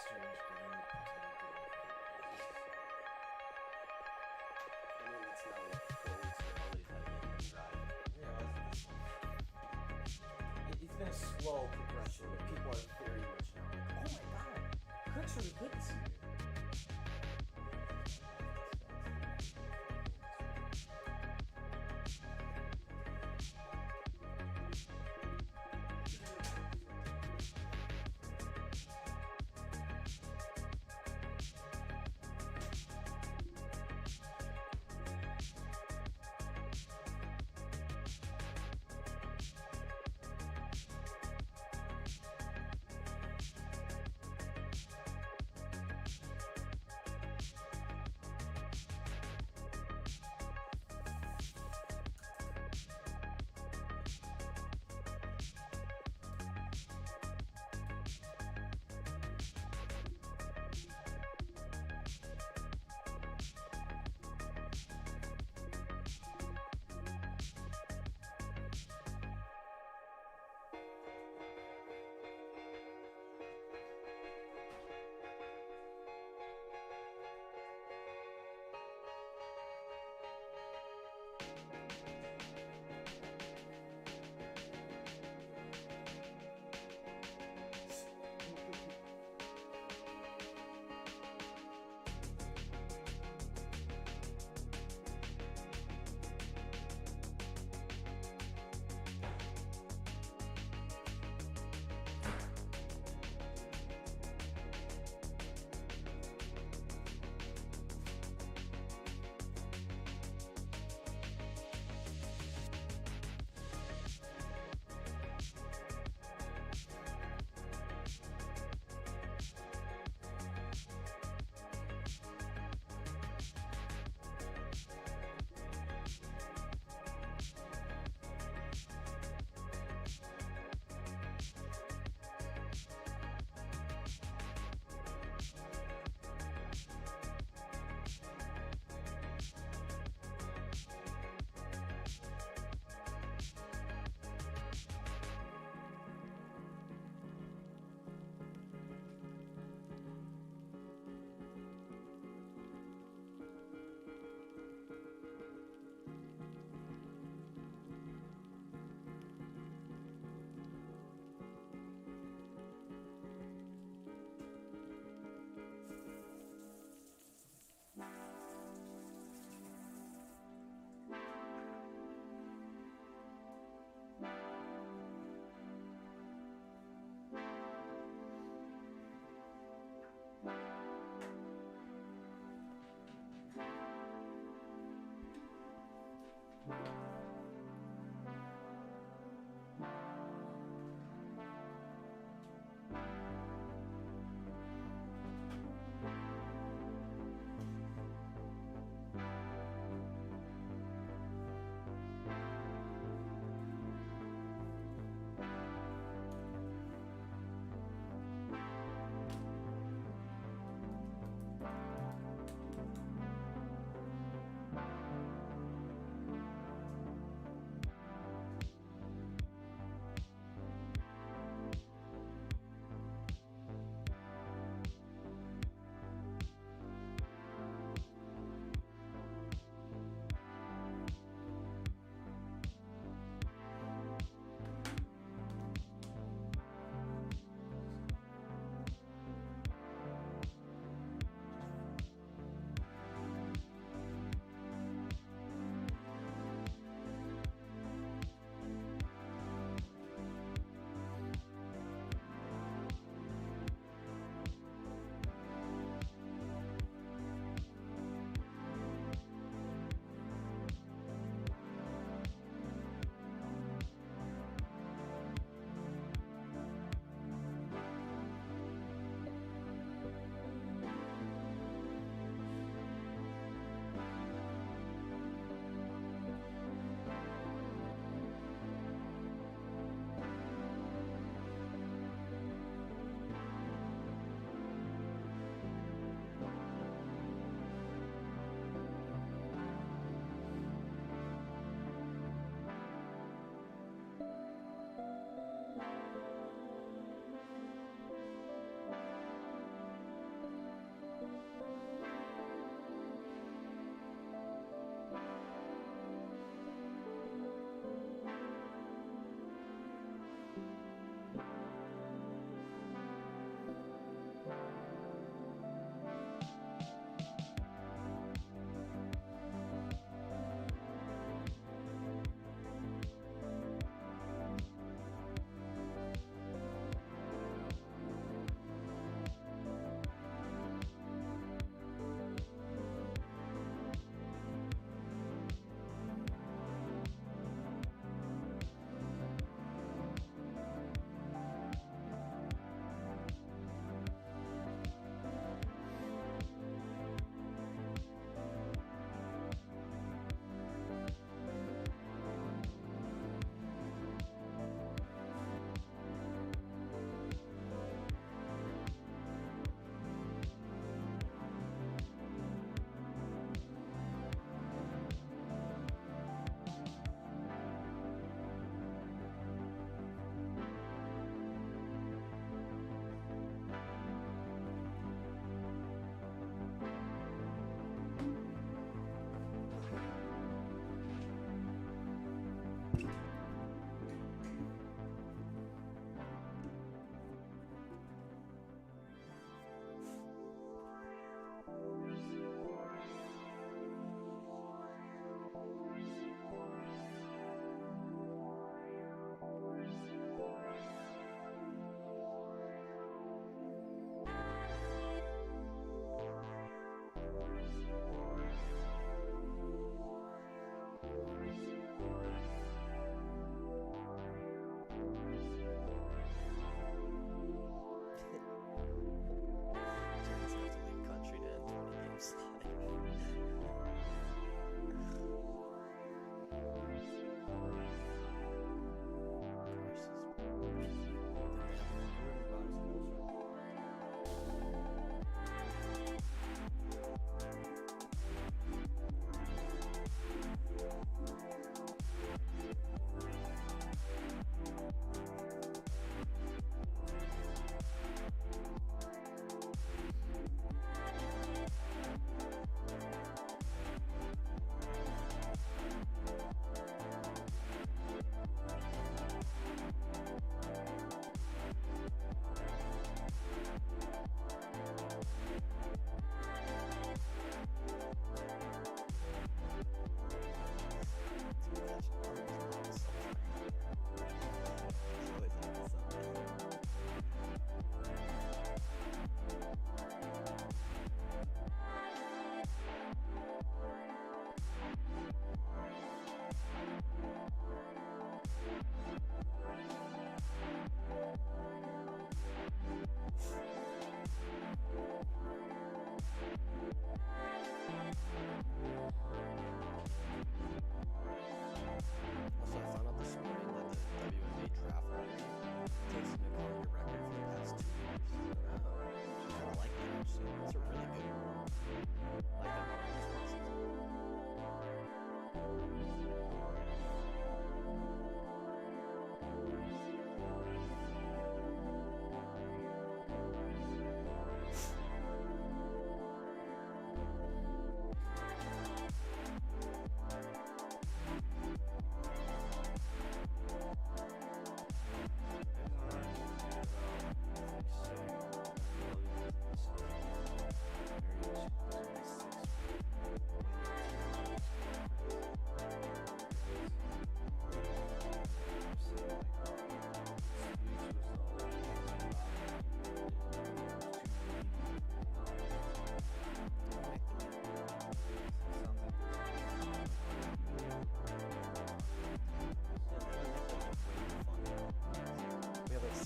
strange game. I mean, it's not like 4 weeks early by the end drive. Yeah, it's been a slow progression, but people are very much now like, oh my god, Kirk's really good this year.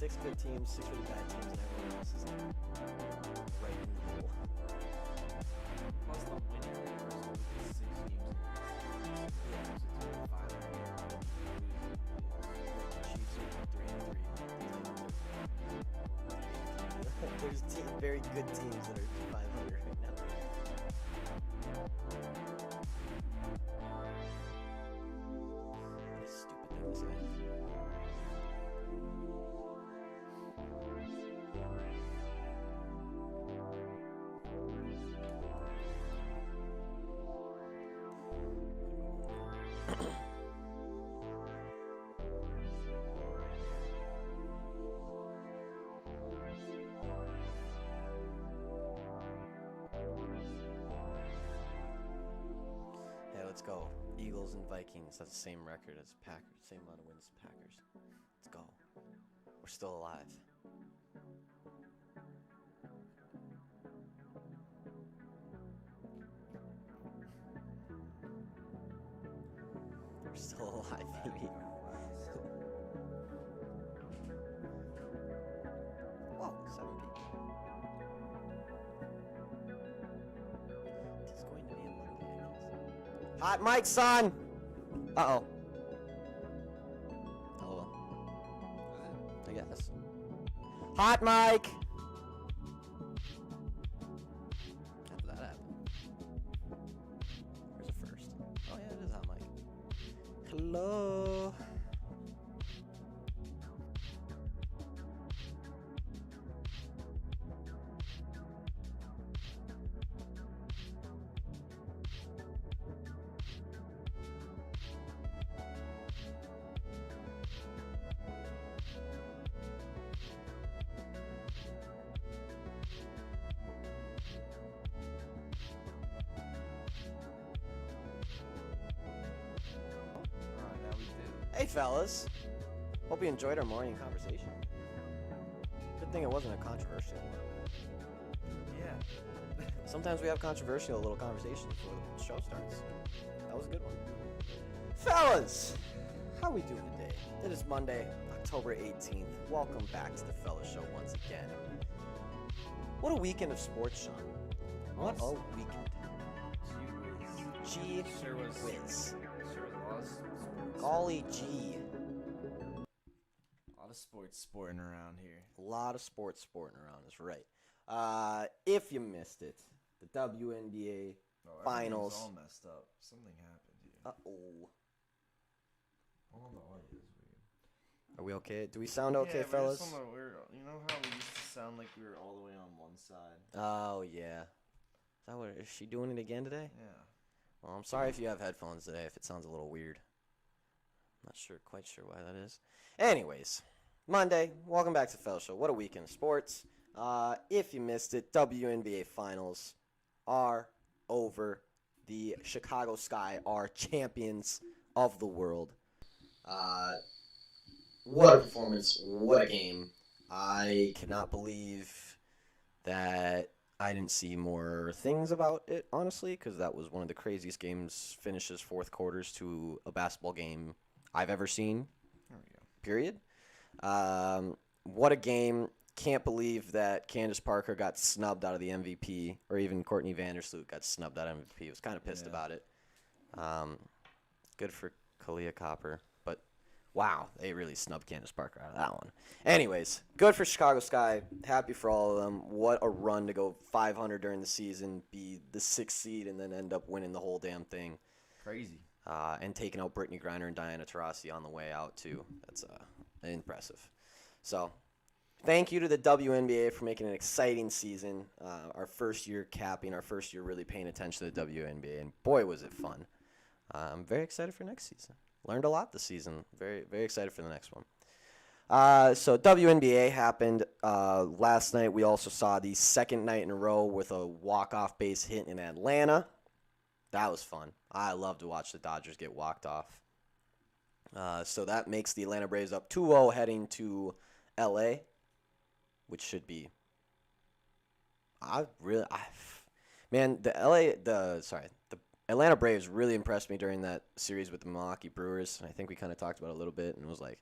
6 good teams, 6 really bad teams, and everyone else is like right in the middle. Plus the winner versus 6 games. Chiefs are 3-3. There's very good teams that are 500 right now. What a stupid thing to say. Hey, let's go. Eagles and Vikings. That's the same record as Packers. Same amount of wins as Packers. Let's go. We're still alive. We're still alive, baby. Whoa, 7 people. It is going to be a Monday, I guess. Hot mic, son! Uh-oh. Oh, well. I guess. Hot mic! How did that happen? Where's the first? Oh, yeah, it is hot mic. Hello? Alright, now we do. Hey, fellas. Hope you enjoyed our morning conversation. Good thing it wasn't a controversial one. Yeah. Sometimes we have controversial little conversations before the show starts. That was a good one. Fellas, how we doing today? It is Monday, October 18th. Welcome back to the Fellas Show once again. What a weekend of sports, Sean. What a weekend. Gee Sure was. whiz. Sure was a lot of sports. Golly gee. A lot of sports sporting around here. A lot of sports sporting around us, right. If you missed it, the WNBA Finals. Everything's all messed up. Something happened here. Uh-oh. All the audio is weird. Are we okay? Do we sound okay, yeah, fellas? We're, you know how we used to sound like we were all the way on one side? Oh, yeah. Is that what, is she doing it again today? Yeah. Well, I'm sorry if you have headphones today, if it sounds a little weird. Not quite sure why that is. Anyways, Monday, welcome back to the Fellas Show. What a weekend of sports. If you missed it, WNBA Finals are over. The Chicago Sky are champions of the world. What a performance. What a game. I cannot believe that I didn't see more things about it, honestly, because that was one of the craziest games, finishes, fourth quarters to a basketball game I've ever seen, There we go. period. What a game. Can't believe that Candace Parker got snubbed out of the MVP, or even Courtney Vandersloot got snubbed out of MVP. I was kind of pissed about it. Good for Kalia Copper, but wow, they really snubbed Candace Parker out of that one. Anyways, good for Chicago Sky. Happy for all of them. What a run to go 500 during the season, be the 6th seed, and then end up winning the whole damn thing. Crazy. And taking out Brittany Griner and Diana Taurasi on the way out, too. That's impressive. So, thank you to the WNBA for making an exciting season. Our first year capping, our first year really paying attention to the WNBA, and boy, was it fun. I'm very excited for next season. Learned a lot this season. Very, very excited for the next one. So WNBA happened last night. We also saw the second night in a row with a walk-off base hit in Atlanta. That was fun. I love to watch the Dodgers get walked off. So that makes the Atlanta Braves up 2-0 heading to L.A., which should be. The Atlanta Braves really impressed me during that series with the Milwaukee Brewers. And I think we kind of talked about it a little bit, and it was like,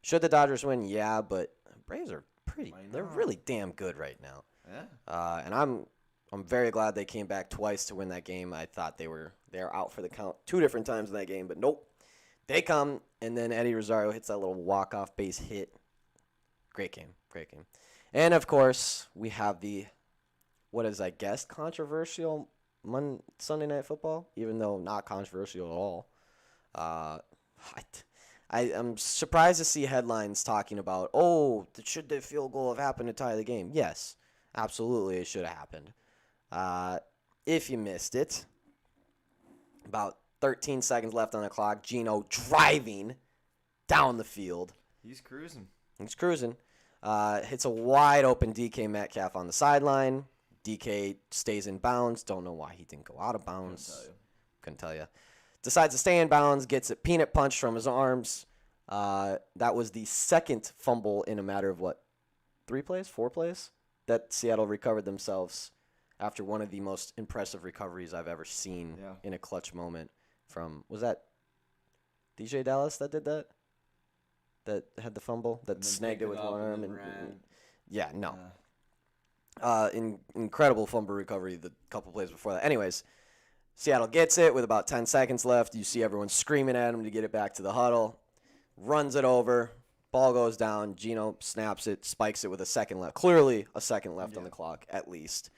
Should the Dodgers win? Yeah, but Braves are they're not? really damn good right now. Yeah. And I'm very glad they came back twice to win that game. I thought they're out for the count 2 different times in that game, but nope. They come, and then Eddie Rosario hits that little walk-off base hit. Great game. And, of course, we have what is, I guess, controversial Sunday Night Football, even though not controversial at all. I'm surprised to see headlines talking about, should the field goal have happened to tie the game? Yes, absolutely, it should have happened. If you missed it, about 13 seconds left on the clock, Geno driving down the field. He's cruising. Hits a wide open DK Metcalf on the sideline. DK stays in bounds. Don't know why he didn't go out of bounds. Couldn't tell you. Decides to stay in bounds. Gets a peanut punch from his arms. That was the second fumble in a matter of 4 plays that Seattle recovered themselves after one of the most impressive recoveries I've ever seen in a clutch moment. Was that DJ Dallas that did that? That had the fumble? That snagged it with one arm? Incredible fumble recovery the couple plays before that. Anyways, Seattle gets it with about 10 seconds left. You see everyone screaming at him to get it back to the huddle. Runs it over. Ball goes down. Geno snaps it, spikes it with a second left. Clearly a second left on the clock, at least.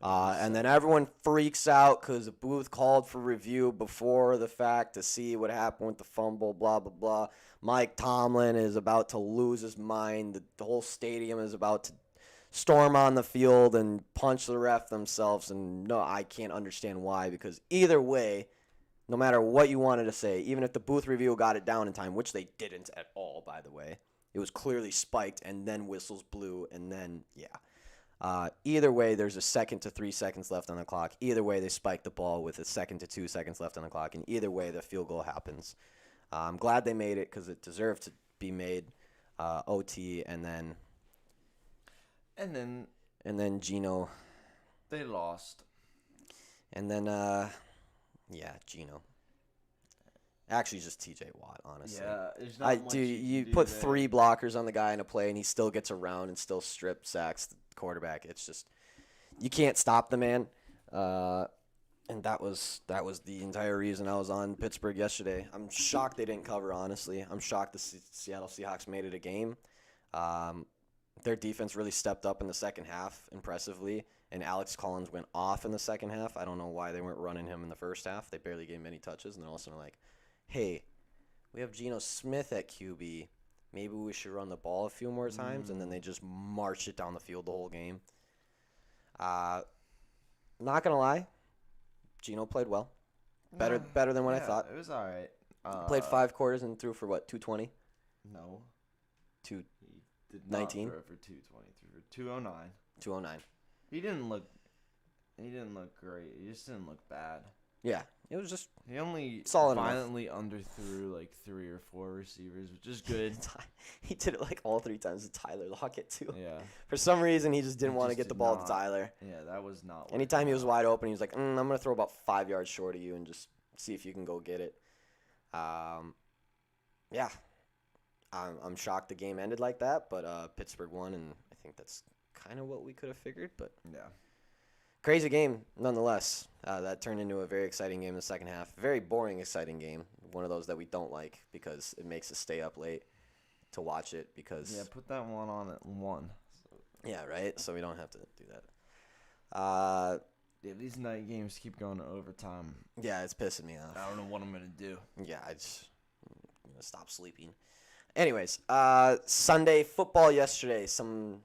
And then everyone freaks out because the booth called for review before the fact to see what happened with the fumble, blah, blah, blah. Mike Tomlin is about to lose his mind. The whole stadium is about to storm on the field and punch the ref themselves. And no, I can't understand why, because either way, no matter what you wanted to say, even if the booth review got it down in time, which they didn't at all, by the way, it was clearly spiked and then whistles blew and then, either way, there's a 2 to 3 seconds left on the clock. Either way, they spike the ball with a 2 to 2 seconds left on the clock. And either way, the field goal happens. I'm glad they made it because it deserved to be made. OT and then Geno. They lost. And then Geno. Actually, just TJ Watt, honestly. Yeah, there's not much you can put do 3 blockers on the guy in a play, and he still gets around and still strip sacks the quarterback. It's just you can't stop the man. And that was the entire reason I was on Pittsburgh yesterday. I'm shocked they didn't cover, honestly. I'm shocked the Seattle Seahawks made it a game. Their defense really stepped up in the second half impressively, and Alex Collins went off in the second half. I don't know why they weren't running him in the first half. They barely gave him any touches, and they're also like, hey, we have Geno Smith at QB. Maybe we should run the ball a few more times, and then they just marched it down the field the whole game. Not going to lie, Geno played well. Better than what I thought. It was all right. Played 5 quarters and threw for 220? No. He did not 19? throw for 220. Threw for 209. 209. He didn't look great. He just didn't look bad. Yeah, it was just He only solid violently underthrew like 3 or 4 receivers, which is good. He did it all 3 times to Tyler Lockett too. Yeah. For some reason, he just didn't want to get the ball to Tyler. Yeah, that was not. Anytime he was wide open, he was like, I'm going to throw about 5 yards short of you and just see if you can go get it. Yeah. I'm shocked the game ended like that, but Pittsburgh won, and I think that's kind of what we could have figured. But yeah. Crazy game, nonetheless. That turned into a very exciting game in the second half. Very boring, exciting game. One of those that we don't like because it makes us stay up late to watch it. Because put that one on at 1. Yeah, right? So we don't have to do that. These night games keep going to overtime. Yeah, it's pissing me off. I don't know what I'm going to do. Yeah, I'm going to stop sleeping. Anyways, Sunday football yesterday. Some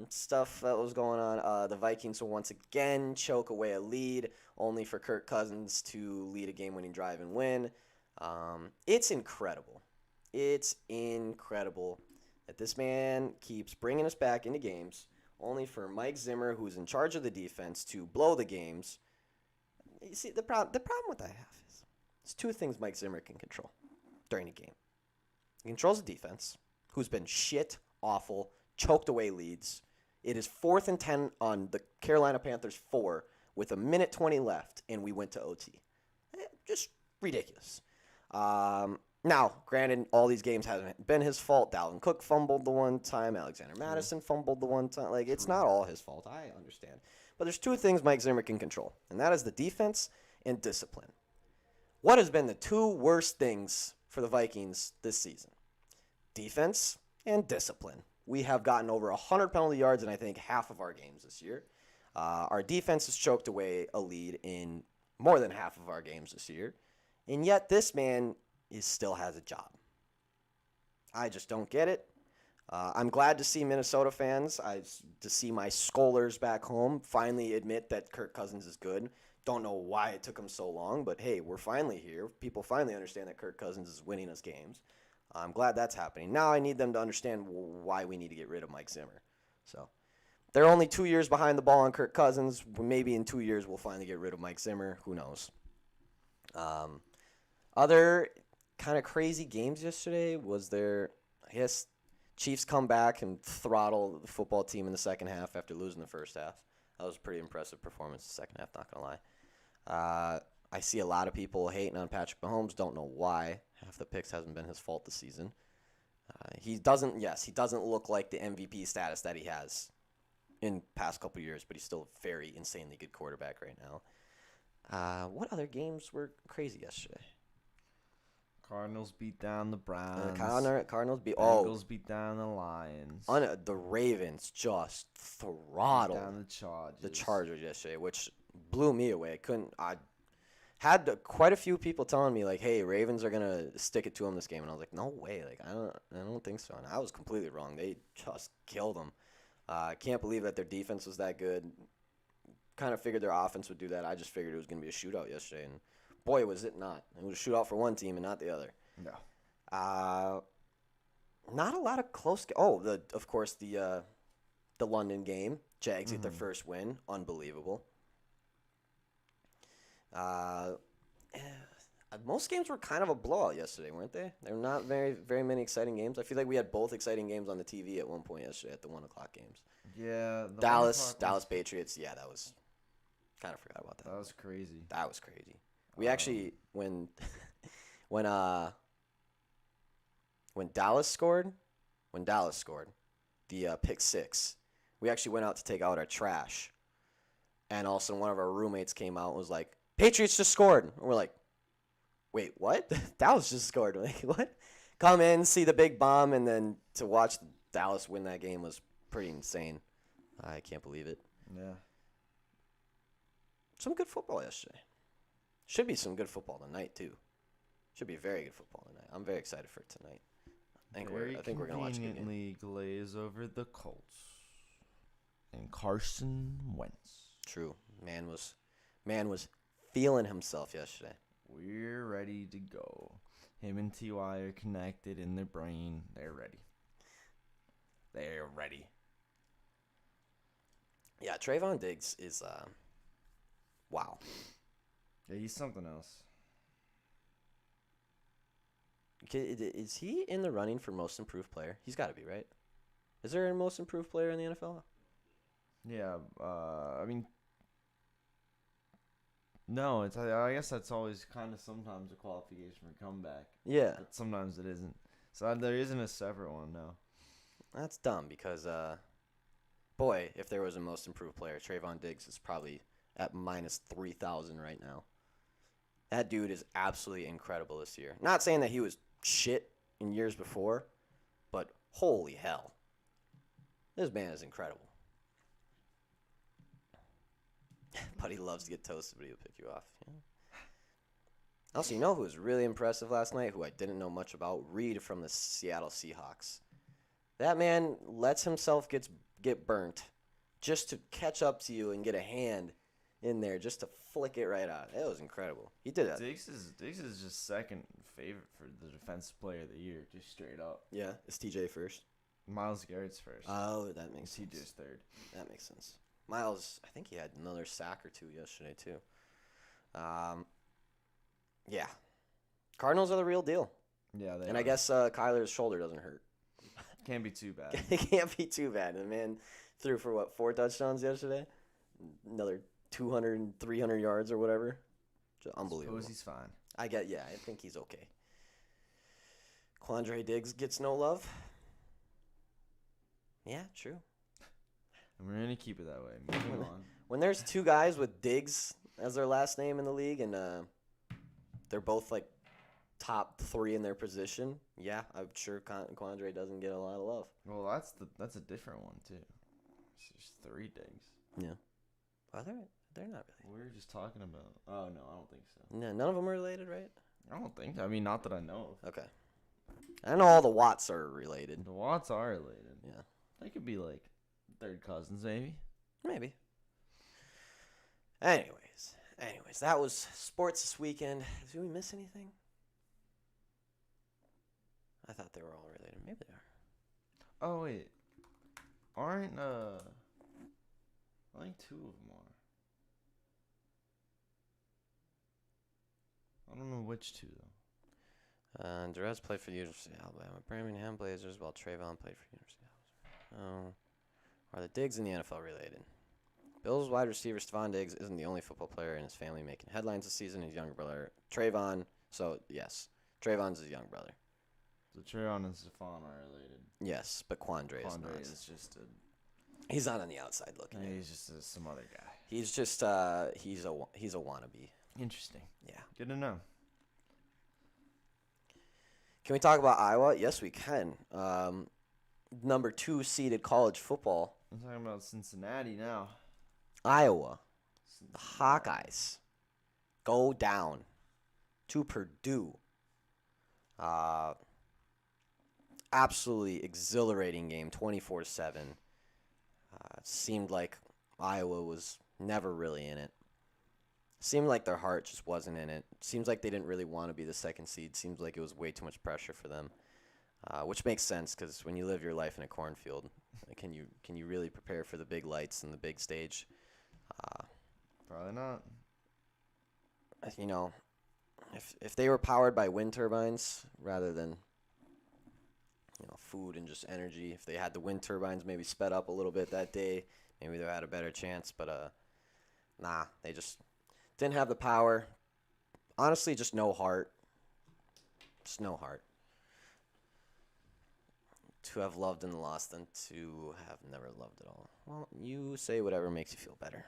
stuff that was going on. The Vikings will once again choke away a lead, only for Kirk Cousins to lead a game-winning drive and win. It's incredible. It's incredible that this man keeps bringing us back into games, only for Mike Zimmer, who's in charge of the defense, to blow the games. You see, the problem with that half is there's 2 things Mike Zimmer can control during a game. He controls the defense, who's been shit, awful, choked away leads. It is 4th and 10 on the Carolina Panthers 4 with 1:20 left, and we went to OT. Just ridiculous. Now, granted, all these games haven't been his fault. Dalvin Cook fumbled the one time. Alexander Madison fumbled the one time. Like, it's not all his fault. I understand. But there's two things Mike Zimmer can control, and that is the defense and discipline. What has been the two worst things for the Vikings this season? Defense and discipline. We have gotten over 100 penalty yards in, I think, half of our games this year. Our defense has choked away a lead in more than half of our games this year. And yet this man still has a job. I just don't get it. I'm glad to see Minnesota fans, to see my scholars back home finally admit that Kirk Cousins is good. Don't know why it took him so long, but hey, we're finally here. People finally understand that Kirk Cousins is winning us games. I'm glad that's happening. Now I need them to understand why we need to get rid of Mike Zimmer. So they're only 2 years behind the ball on Kirk Cousins. Maybe in 2 years we'll finally get rid of Mike Zimmer. Who knows? Other kind of crazy games yesterday was there, I guess, Chiefs come back and throttle the football team in the second half after losing the first half. That was a pretty impressive performance the second half, not going to lie. I see a lot of people hating on Patrick Mahomes. Don't know why. Half the picks hasn't been his fault this season. He doesn't look like the MVP status that he has in past couple years, but he's still a very insanely good quarterback right now. What other games were crazy yesterday? Cardinals beat down the Browns. Cardinals beat Bengals beat down the Lions. The Ravens just throttled down the Chargers yesterday, which blew me away. I had quite a few people telling me like, "Hey, Ravens are gonna stick it to them this game," and I was like, "No way! Like, I don't think so." And I was completely wrong. They just killed them. I can't believe that their defense was that good. Kind of figured their offense would do that. I just figured it was gonna be a shootout yesterday, and boy, was it not. It was a shootout for one team and not the other. No. Not a lot of close. Of course, the London game. Jags get their first win. Unbelievable. Most games were kind of a blowout yesterday, weren't they? There were not very, very many exciting games. I feel like we had both exciting games on the TV at one point yesterday at the 1 o'clock games. Yeah. Dallas Patriots. Yeah, that was. Kind of forgot about that. That was crazy. That was crazy. We actually when Dallas scored, the pick six, we actually went out to take out our trash, and also one of our roommates came out and was like, "Patriots just scored." And we're like, "Wait, what? Dallas just scored?" We're like, what? Come in, see the big bomb, and then to watch Dallas win that game was pretty insane. I can't believe it. Yeah. Some good football yesterday. Should be some good football tonight too. Should be very good football tonight. I'm very excited for it tonight. I think we're gonna watch a good game. Conveniently glaze over the Colts and Carson Wentz. True. Man was feeling himself yesterday. We're ready to go. Him and T.Y. are connected in their brain. They're ready. They're ready. Yeah, Trayvon Diggs is wow. Yeah, he's something else. Is he in the running for most improved player? He's got to be, right? Is there a most improved player in the NFL? Yeah, I mean, no. I guess that's always kind of sometimes a qualification for comeback. Yeah. But sometimes it isn't. So there isn't a separate one, no. That's dumb because, boy, if there was a most improved player, Trayvon Diggs is probably at minus 3,000 right now. That dude is absolutely incredible this year. Not saying that he was shit in years before, but holy hell. This man is incredible. But he loves to get toasted, but he'll pick you off. Yeah. Also, you know who was really impressive last night, who I didn't know much about? Reed from the Seattle Seahawks. That man lets himself get burnt just to catch up to you and get a hand in there just to flick it right out. It was incredible. He did that. Diggs is just second favorite for the defensive player of the year, just straight up. Yeah, is TJ first? Myles Garrett's first. Oh, that makes sense. TJ's third. That makes sense. Myles, I think he had another sack or two yesterday too. Yeah. Cardinals are the real deal. Yeah, they and are. I guess Kyler's shoulder doesn't hurt. Can't be too bad. It can't be too bad. The man threw for 4 touchdowns yesterday? Another 200 and 300 yards or whatever. Just unbelievable. Suppose he's fine. I think he's okay. Quandre Diggs gets no love. Yeah, true. And we're gonna keep it that way. Moving on. When there's two guys with Diggs as their last name in the league, and they're both like top 3 in their position, yeah, I'm sure Quandre doesn't get a lot of love. Well, that's a different one too. It's just 3 Diggs. Yeah. Well, they're not really. We were just talking about. Oh no, I don't think so. No, none of them are related, right? I don't think. I mean, not that I know of. Okay. I know all the Watts are related. The Watts are related. Yeah. They could be like third cousins, maybe. Maybe. Anyways, that was sports this weekend. Did we miss anything? I thought they were all related. Maybe they are. Oh wait, aren't I think 2 of them are. I don't know which 2 though. Jerez played for the University of Alabama. Birmingham Blazers, while Trayvon played for the University of Alabama. Oh, are the Diggs in the NFL related? Bills wide receiver Stephon Diggs isn't the only football player in his family making headlines this season. His younger brother Trayvon. So yes, Trayvon's his young brother. So Trayvon and Stephon are related. Yes, but Quandre is not. Quandre is just He's not on the outside looking. he's just some other guy. He's just he's a wannabe. Interesting. Yeah. Good to know. Can we talk about Iowa? Yes, we can. Number 2 seeded college football. I'm talking about Cincinnati now. Iowa. The Hawkeyes go down to Purdue. Absolutely exhilarating game, 24-7. Seemed like Iowa was never really in it. Seemed like their heart just wasn't in it. Seems like they didn't really want to be the 2nd seed. Seems like it was way too much pressure for them, which makes sense because when you live your life in a cornfield, can you really prepare for the big lights and the big stage? Probably not. You know, if they were powered by wind turbines rather than food and just energy, if they had the wind turbines maybe sped up a little bit that day, maybe they had a better chance. But nah, they just didn't have the power. Honestly, just no heart. Just no heart. To have loved and lost than to have never loved at all. Well, you say whatever makes you feel better.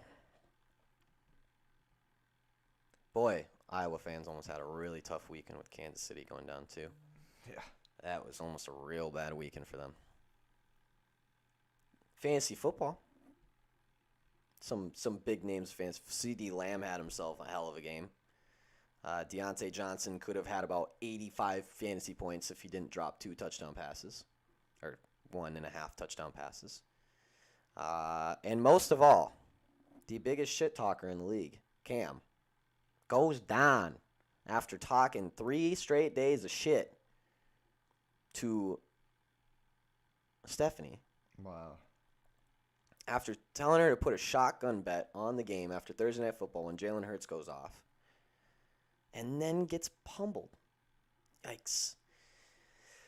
Boy, Iowa fans almost had a really tough weekend with Kansas City going down too. Yeah. That was almost a real bad weekend for them. Fantasy football. Some big names fans. C.D. Lamb had himself a hell of a game. Deontay Johnson could have had about 85 fantasy points if he didn't drop 2 touchdown passes. Or 1.5 touchdown passes. And most of all, the biggest shit talker in the league, Cam, goes down after talking 3 straight days of shit to Stephanie. Wow. After telling her to put a shotgun bet on the game after Thursday Night Football when Jalen Hurts goes off. And then gets pummeled. Yikes.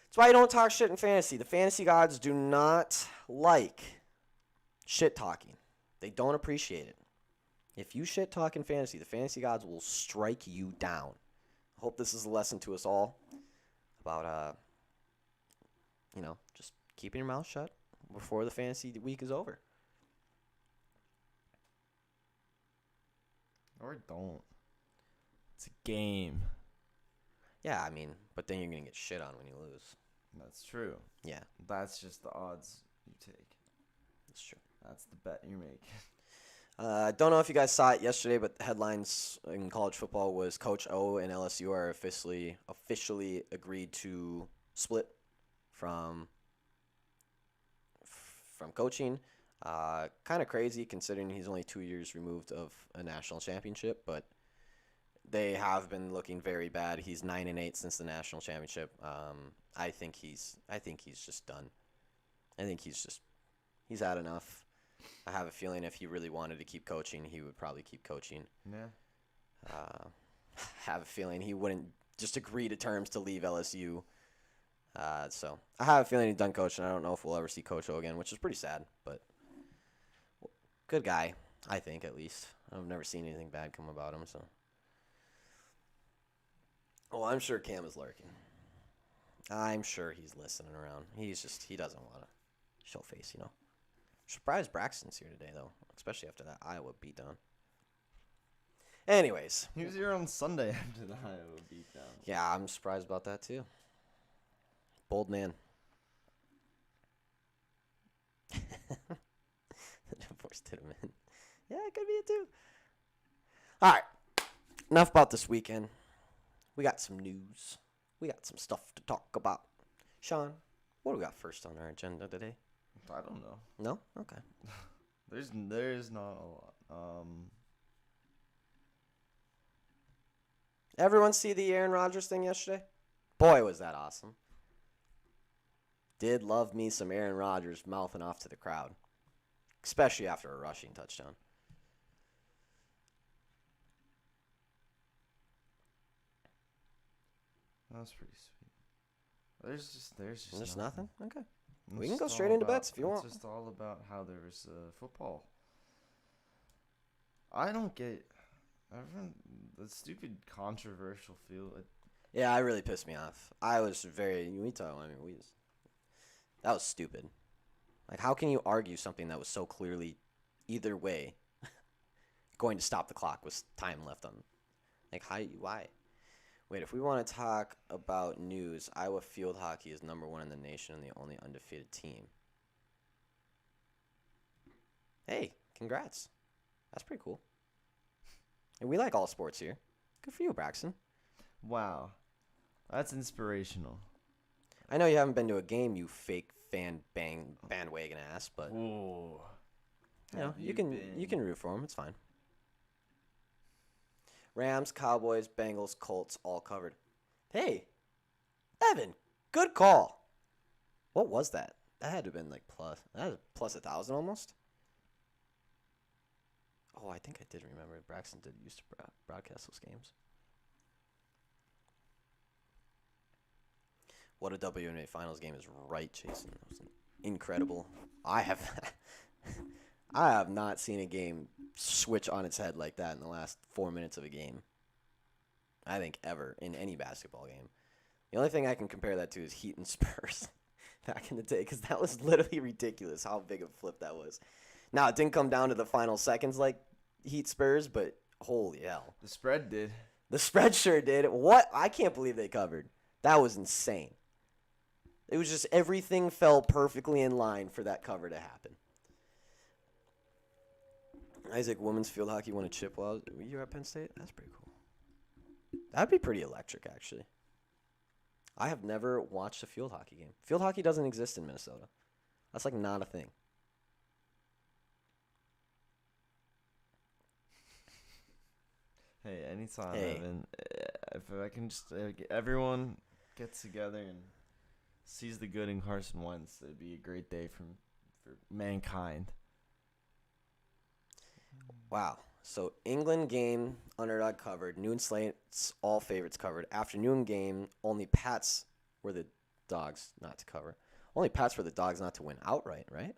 That's why you don't talk shit in fantasy. The fantasy gods do not like shit talking. They don't appreciate it. If you shit talk in fantasy, the fantasy gods will strike you down. I hope this is a lesson to us all about, just keeping your mouth shut before the fantasy week is over. Or don't. It's a game. Yeah, I mean, but then you're going to get shit on when you lose. That's true. Yeah. That's just the odds you take. That's true. That's the bet you're making. Don't know if you guys saw it yesterday, but the headlines in college football was Coach O and LSU are officially agreed to split from coaching. Kind of crazy considering he's only 2 years removed of a national championship, but they have been looking very bad. He's 9-8 since the national championship. I think he's just done. I think he's had enough. I have a feeling if he really wanted to keep coaching, he would probably keep coaching. Yeah. Have a feeling he wouldn't just agree to terms to leave LSU. So I have a feeling he's done coaching. I don't know if we'll ever see Coach O again, which is pretty sad, but good guy, I think, at least. I've never seen anything bad come about him, so. Oh, I'm sure Cam is lurking. I'm sure he's listening around. He doesn't want to show face, you know. Surprised Braxton's here today, though, especially after that Iowa beatdown. Anyways. He was here on Sunday after the Iowa beatdown. Yeah, I'm surprised about that, too. Bold man. The divorce did him in. Yeah, it could be it, too. All right. Enough about this weekend. We got some news. We got some stuff to talk about. Sean, what do we got first on our agenda today? I don't know. No? Okay. There's not a lot. Everyone see the Aaron Rodgers thing yesterday? Boy, was that awesome. Did love me some Aaron Rodgers mouthing off to the crowd, especially after a rushing touchdown. That was pretty sweet. There's just Nothing? Okay. It's We can go just straight all into about- bets if you want. It's just all about how there was football. I don't get the stupid controversial field. Yeah, it really pissed me off. I was that was stupid. Like, how can you argue something that was so clearly either way going to stop the clock with time left on? Like, why? Wait, if we want to talk about news, Iowa field hockey is #1 in the nation and the only undefeated team. Hey, congrats. That's pretty cool. And we like all sports here. Good for you, Braxton. Wow, that's inspirational. I know you haven't been to a game, you fake bandwagon ass, but Ooh. you know, you can root for them. It's fine. Rams, Cowboys, Bengals, Colts, all covered. Hey, Evan, good call. What was that? That had to have been like plus 1,000 almost. Oh, I think I did remember. Braxton did used to broadcast those games. What a WNBA Finals game is right, Jason. That was incredible. I have not seen a game switch on its head like that in the last 4 minutes of a game. I think ever in any basketball game. The only thing I can compare that to is Heat and Spurs back in the day, because that was literally ridiculous how big of a flip that was. Now, it didn't come down to the final seconds like Heat Spurs, but holy hell. The spread did. The spread sure did. What? I can't believe they covered. That was insane. It was just everything fell perfectly in line for that cover to happen. Isaac, women's field hockey won a chip while you were at Penn State? That's pretty cool. That'd be pretty electric, actually. I have never watched a field hockey game. Field hockey doesn't exist in Minnesota. That's like not a thing. Hey, anytime, Hey. Evan. If I can just everyone gets together and sees the good in Carson Wentz, it'd be a great day for mankind. Wow. So England game, underdog covered. Noon slates, all favorites covered. Afternoon game, only Pats were the dogs not to cover. Only Pats were the dogs not to win outright, right?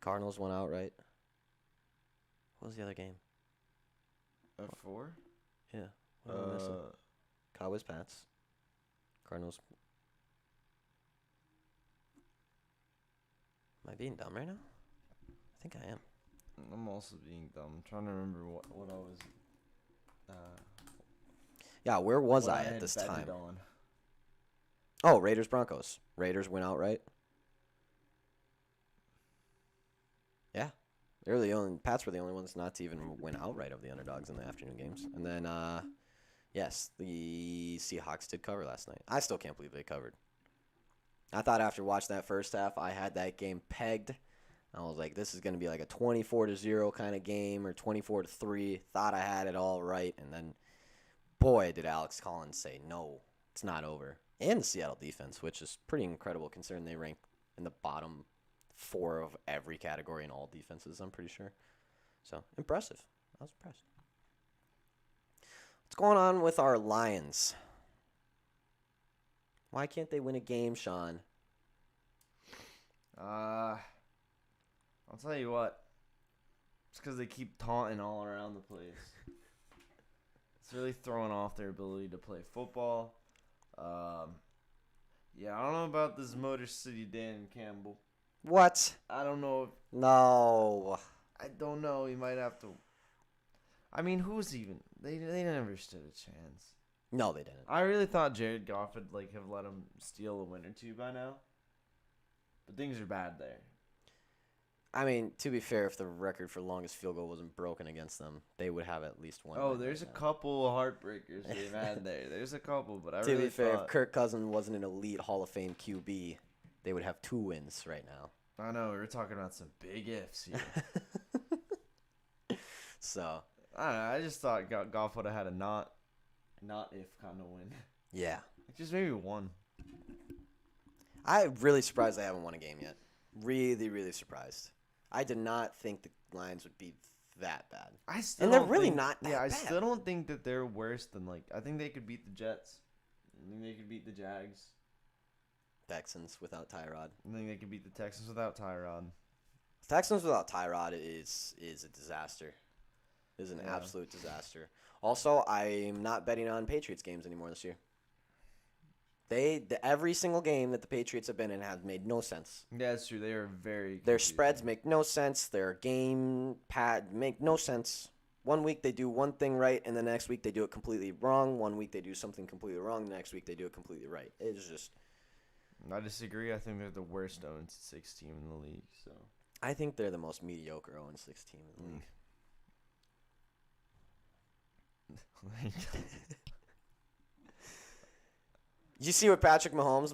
Cardinals won outright. What was the other game? F4? Yeah. What am I missing? Cowboys, Pats. Cardinals. Am I being dumb right now? I think I am. I'm also being dumb. I'm trying to remember what I was. Yeah, where was what I had at this betted time? on. Oh, Raiders, Broncos. Raiders win outright. Yeah. Pats were the only ones not to even win outright of the underdogs in the afternoon games. And then, yes, the Seahawks did cover last night. I still can't believe they covered. I thought after watching that first half, I had that game pegged. I was like, this is going to be like a 24-0 kind of game or 24-3. Thought I had it all right. And then, boy, did Alex Collins say, no, it's not over. And the Seattle defense, which is pretty incredible considering they rank in the bottom 4 of every category in all defenses, I'm pretty sure. So, impressive. I was impressed. What's going on with our Lions? Why can't they win a game, Sean? I'll tell you what. It's because they keep taunting all around the place. It's really throwing off their ability to play football. Yeah, I don't know about this Motor City Dan Campbell. What? I don't know. No. I don't know. He might have to. I mean, who's even? They never stood a chance. No, they didn't. I really thought Jared Goff would have let him steal a win or two by now. But things are bad there. I mean, to be fair, if the record for longest field goal wasn't broken against them, they would have at least one. Oh, there's a couple of heartbreakers they've had there. There's a couple, but I To really be fair, thought. if Kirk Cousins wasn't an elite Hall of Fame QB, they would have 2 wins right now. I know, we were talking about some big ifs here. So, I don't know, I just thought Goff would have had a not if kind of win. yeah. Just maybe one. I'm really surprised they haven't won a game yet. Really, really surprised. I did not think the Lions would be that bad. And they're really not that I bad. still don't think that they're worse than, I think they could beat the Jets. I think they could beat the Jags. Texans without Tyrod. I think they could beat the Texans without Tyrod. Texans without Tyrod is a disaster. Is an absolute disaster. Also, I'm not betting on Patriots games anymore this year. Every single game that the Patriots have been in has made no sense. Yeah, that's true. They are very Their confusing. spreads make no sense. Their game pad make no sense. One week they do one thing right, and the next week they do it completely wrong. One week they do something completely wrong. The next week they do it completely right. It's just. I disagree. I think they're the worst 0-6 team in the league. So I think they're the most mediocre 0-6 team in the league. Did you see what Patrick Mahomes?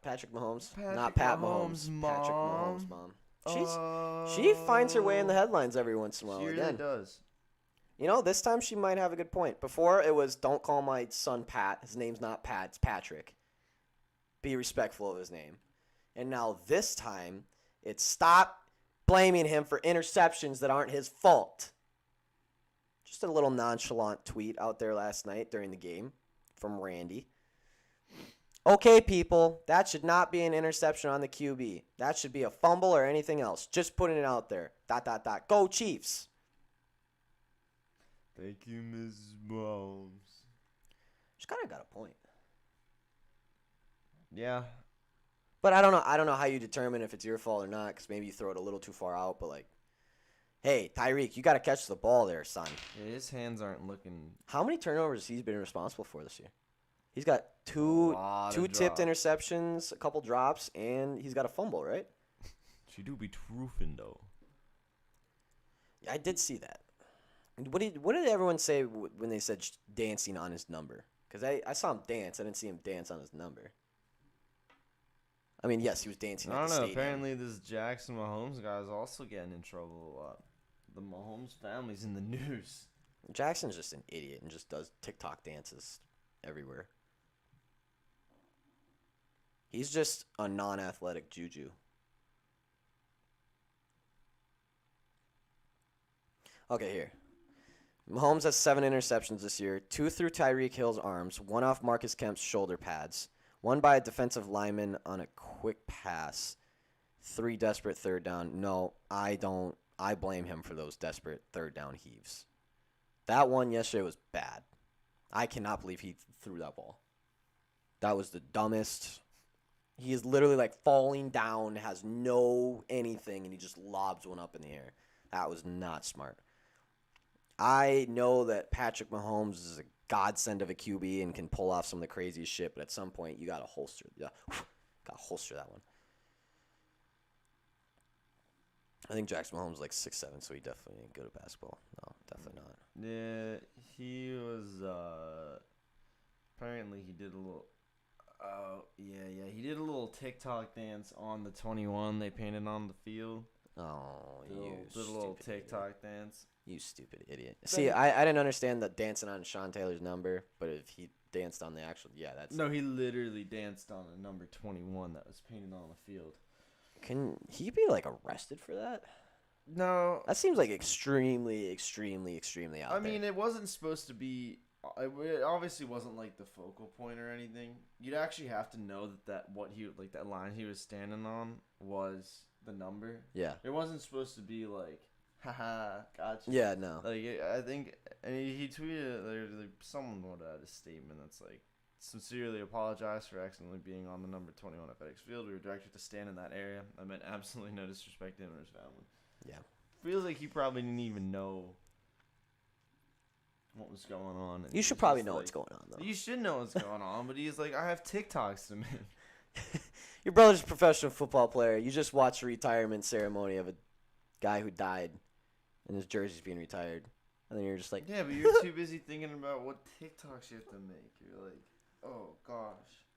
Patrick Mahomes, not Pat Mahomes. Patrick Mahomes' mom. She finds her way in the headlines every once in a while. She really does. You know, this time she might have a good point. Before it was, don't call my son Pat. His name's not Pat. It's Patrick. Be respectful of his name. And now this time, it's stop blaming him for interceptions that aren't his fault. Just a little nonchalant tweet out there last night during the game from Randy. Okay, people, that should not be an interception on the QB. That should be a fumble or anything else. Just putting it out there. ... Go Chiefs. Thank you, Mrs. Mahomes. She's kind of got a point. Yeah. But I don't know how you determine if it's your fault or not, because maybe you throw it a little too far out. But, hey, Tyreek, you got to catch the ball there, son. Yeah, his hands aren't looking. How many turnovers has he been responsible for this year? He's got two tipped interceptions, a couple drops, and he's got a fumble, right? She do be truthing, though. Yeah, I did see that. What did everyone say when they said dancing on his number? Because I saw him dance. I didn't see him dance on his number. I mean, yes, he was dancing I at don't the know. stadium. Apparently, this Jackson Mahomes guy is also getting in trouble a lot. The Mahomes family's in the news. Jackson's just an idiot and just does TikTok dances everywhere. He's just a non-athletic juju. Okay, here. Mahomes has 7 interceptions this year, 2 through Tyreek Hill's arms, 1 off Marcus Kemp's shoulder pads, 1 by a defensive lineman on a quick pass, 3 desperate third down. No, I don't. I blame him for those desperate third down heaves. That one yesterday was bad. I cannot believe he threw that ball. That was the dumbest. He is literally falling down, has no anything, and he just lobs one up in the air. That was not smart. I know that Patrick Mahomes is a godsend of a QB and can pull off some of the craziest shit, but at some point you gotta holster. Gotta holster that one. I think Jackson Mahomes is 6'7", so he definitely ain't good at basketball. No, definitely not. Yeah, he was. Apparently, he did a little. Oh yeah. He did a little TikTok dance on the 21 they painted on the field. Oh, Did a little TikTok dance. You stupid idiot. See, I didn't understand the dancing on Sean Taylor's number, but if he danced on the actual, that's... No, he literally danced on a number 21 that was painted on the field. Can he be, arrested for that? No. That seems extremely, extremely, extremely out there. I mean, it wasn't supposed to be... It obviously wasn't, the focal point or anything. You'd actually have to know that that line he was standing on was the number. Yeah. It wasn't supposed to be, haha, gotcha. Yeah, no. I think, and he tweeted, someone wrote out a statement that's sincerely apologize for accidentally being on the number 21 FedEx Field. We were directed to stand in that area. I meant absolutely no disrespect to him or his family. Yeah. Feels like he probably didn't even know what was going on. And You it should was probably just know like, what's going on, though. You should know what's going on, but he's like, I have TikToks to make. Your brother's a professional football player. You just watched a retirement ceremony of a guy who died, and his jersey's being retired. And then you're just like, Yeah, but you're too busy thinking about what TikToks you have to make. You're like, oh gosh,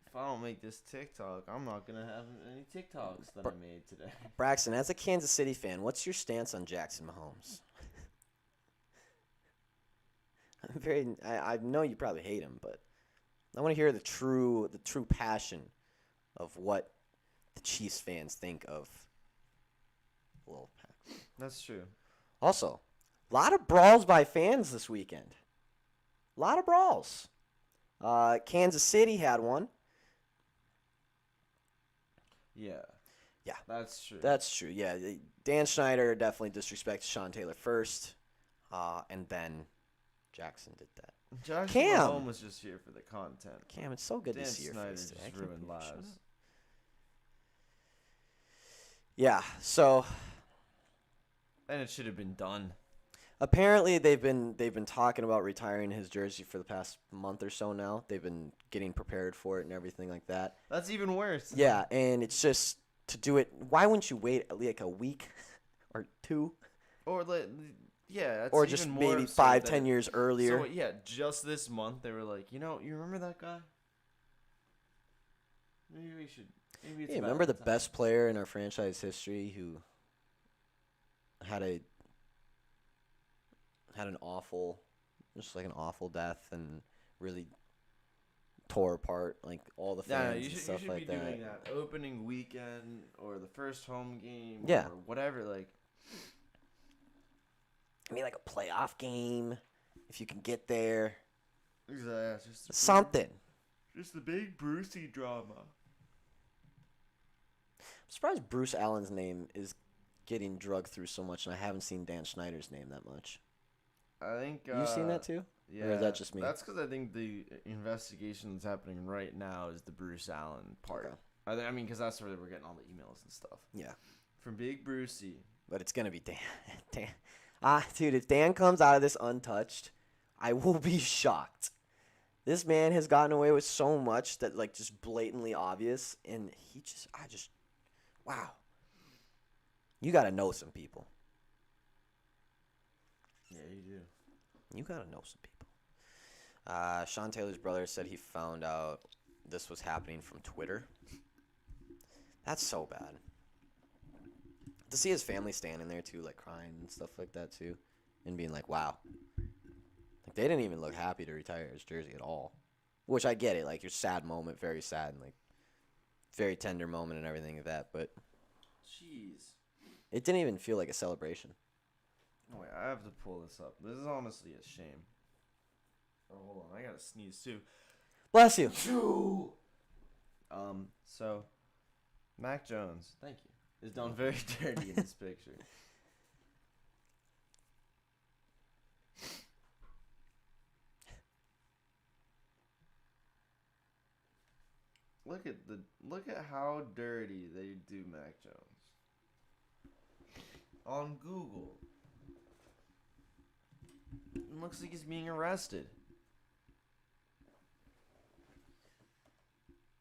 if I don't make this TikTok, I'm not gonna have any TikToks that I made today. Braxton, as a Kansas City fan, what's your stance on Jackson Mahomes? I know you probably hate him, but I want to hear the true passion of what the Chiefs fans think of Lil Pack. That's true. Also, a lot of brawls by fans this weekend. A lot of brawls. Kansas City had one. Yeah. Yeah. That's true. That's true. Yeah, Dan Schneider definitely disrespected Sean Taylor first, and then Jackson did that. Jackson Cam Mahomes was just here for the content. Cam, it's so good Dan to see your Snyder face just today. I can't ruined believe you shut lives. up. Yeah, so And it should have been done. apparently they've been talking about retiring his jersey for the past month or so now. They've been getting prepared for it and everything like that. That's even worse. Yeah, and it's just to do it. Why wouldn't you wait like a week or two, Or like, yeah. That's or even just more maybe absurd 5-10 years earlier? So yeah, just this month they were like, you remember that guy? Maybe we should. Maybe it's Yeah, about remember the time. best player in our franchise history who had an awful death and really tore apart like all the Yeah, fans you and should stuff be like doing that. that opening weekend or the first home game. Yeah. Or whatever. Like, I mean, like a playoff game, if you can get there, exactly. something. Just the big Brucey drama. I'm surprised Bruce Allen's name is getting drugged through so much, and I haven't seen Dan Schneider's name that much. I think. You seen that too? Yeah. Or is that just me? That's because I think the investigation that's happening right now is the Bruce Allen part. Okay. I mean, because that's where we're getting all the emails and stuff. Yeah. From Big Brucey. But it's going to be Dan. Dude, if Dan comes out of this untouched, I will be shocked. This man has gotten away with so much that, like, just blatantly obvious. And wow. You got to know some people. Yeah, you do. You got to know some people. Sean Taylor's brother said he found out this was happening from Twitter. That's so bad. To see his family standing there, too, like, crying and stuff like that, too. And being like, wow. Like, they didn't even look happy to retire his jersey at all. Which I get it. Like, your sad moment, very sad, and, like, very tender moment and everything like that. But Jeez. it didn't even feel like a celebration. Oh, wait, I have to pull this up. This is honestly a shame. Oh, hold on. I gotta sneeze, too. Bless you. So, Mac Jones, thank you, is done very dirty in this picture. Look at how dirty they do Mac Jones. On Google. It looks like he's being arrested.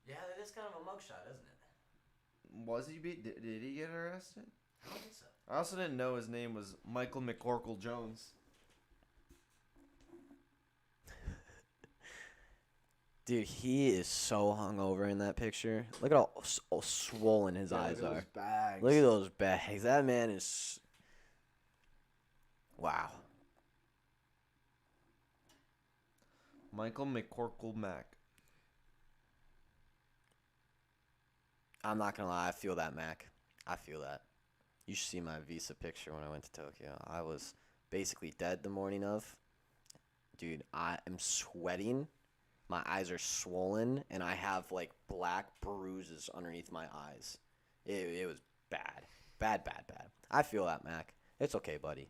Yeah, that is kind of a mugshot, isn't it? Was he did he get arrested? I don't think so. I also didn't know his name was Michael McCorkle Jones. Dude, he is so hungover in that picture. Look at how swollen his eyes Look at are. those bags. Look at those bags. That man is... Wow. Michael McCorkle Mac. I'm not going to lie. I feel that, Mac. I feel that. You should see my visa picture when I went to Tokyo. I was basically dead the morning of. Dude, I am sweating. My eyes are swollen, and I have, like, black bruises underneath my eyes. It was bad. Bad. I feel that, Mac. It's okay, buddy.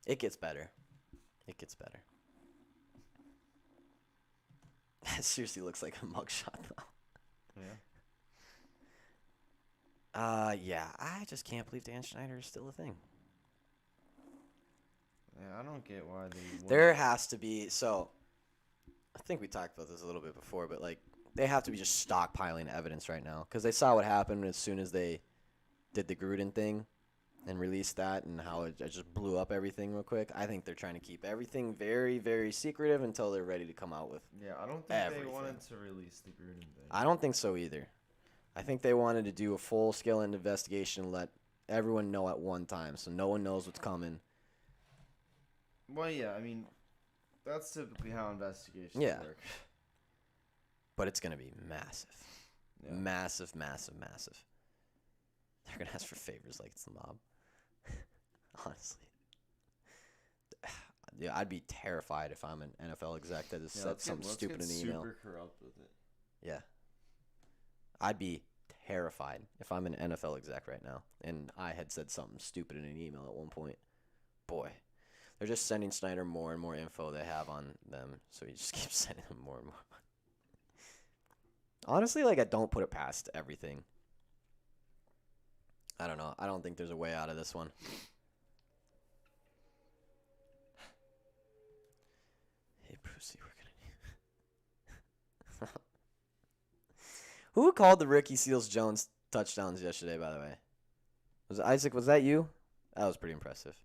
It gets better. It gets better. It seriously looks like a mugshot, though. Yeah, I just can't believe Dan Schneider is still a thing. Yeah, I don't get why they. There has to be, so I think we talked about this a little bit before, but like they have to be just stockpiling evidence right now because they saw what happened as soon as they did the Gruden thing and released that and how it just blew up everything real quick. I think they're trying to keep everything very, very secretive until they're ready to come out with. Yeah, I don't think everything. they wanted to release the Gruden thing. I don't think so either. I think they wanted to do a full-scale investigation and let everyone know at one time so no one knows what's coming. Well, yeah, I mean, that's typically how investigations work. But it's going to be massive. Yeah. Massive, massive, massive. They're going to ask for favors like it's the mob. Honestly. Yeah, I'd be terrified if I'm an NFL exec that has said something stupid in an email. Super corrupt with it. Yeah. I'd be terrified if I'm an NFL exec right now and I had said something stupid in an email at one point. Boy. They're just sending Snyder more and more info they have on them, so he just keeps sending them more and more. Honestly, like, I don't put it past everything. I don't know. I don't think there's a way out of this one. Hey, Brucey, we're going to... Who called the Ricky Seals-Jones touchdowns yesterday, by the way? Was it Isaac? Was that you? That was pretty impressive.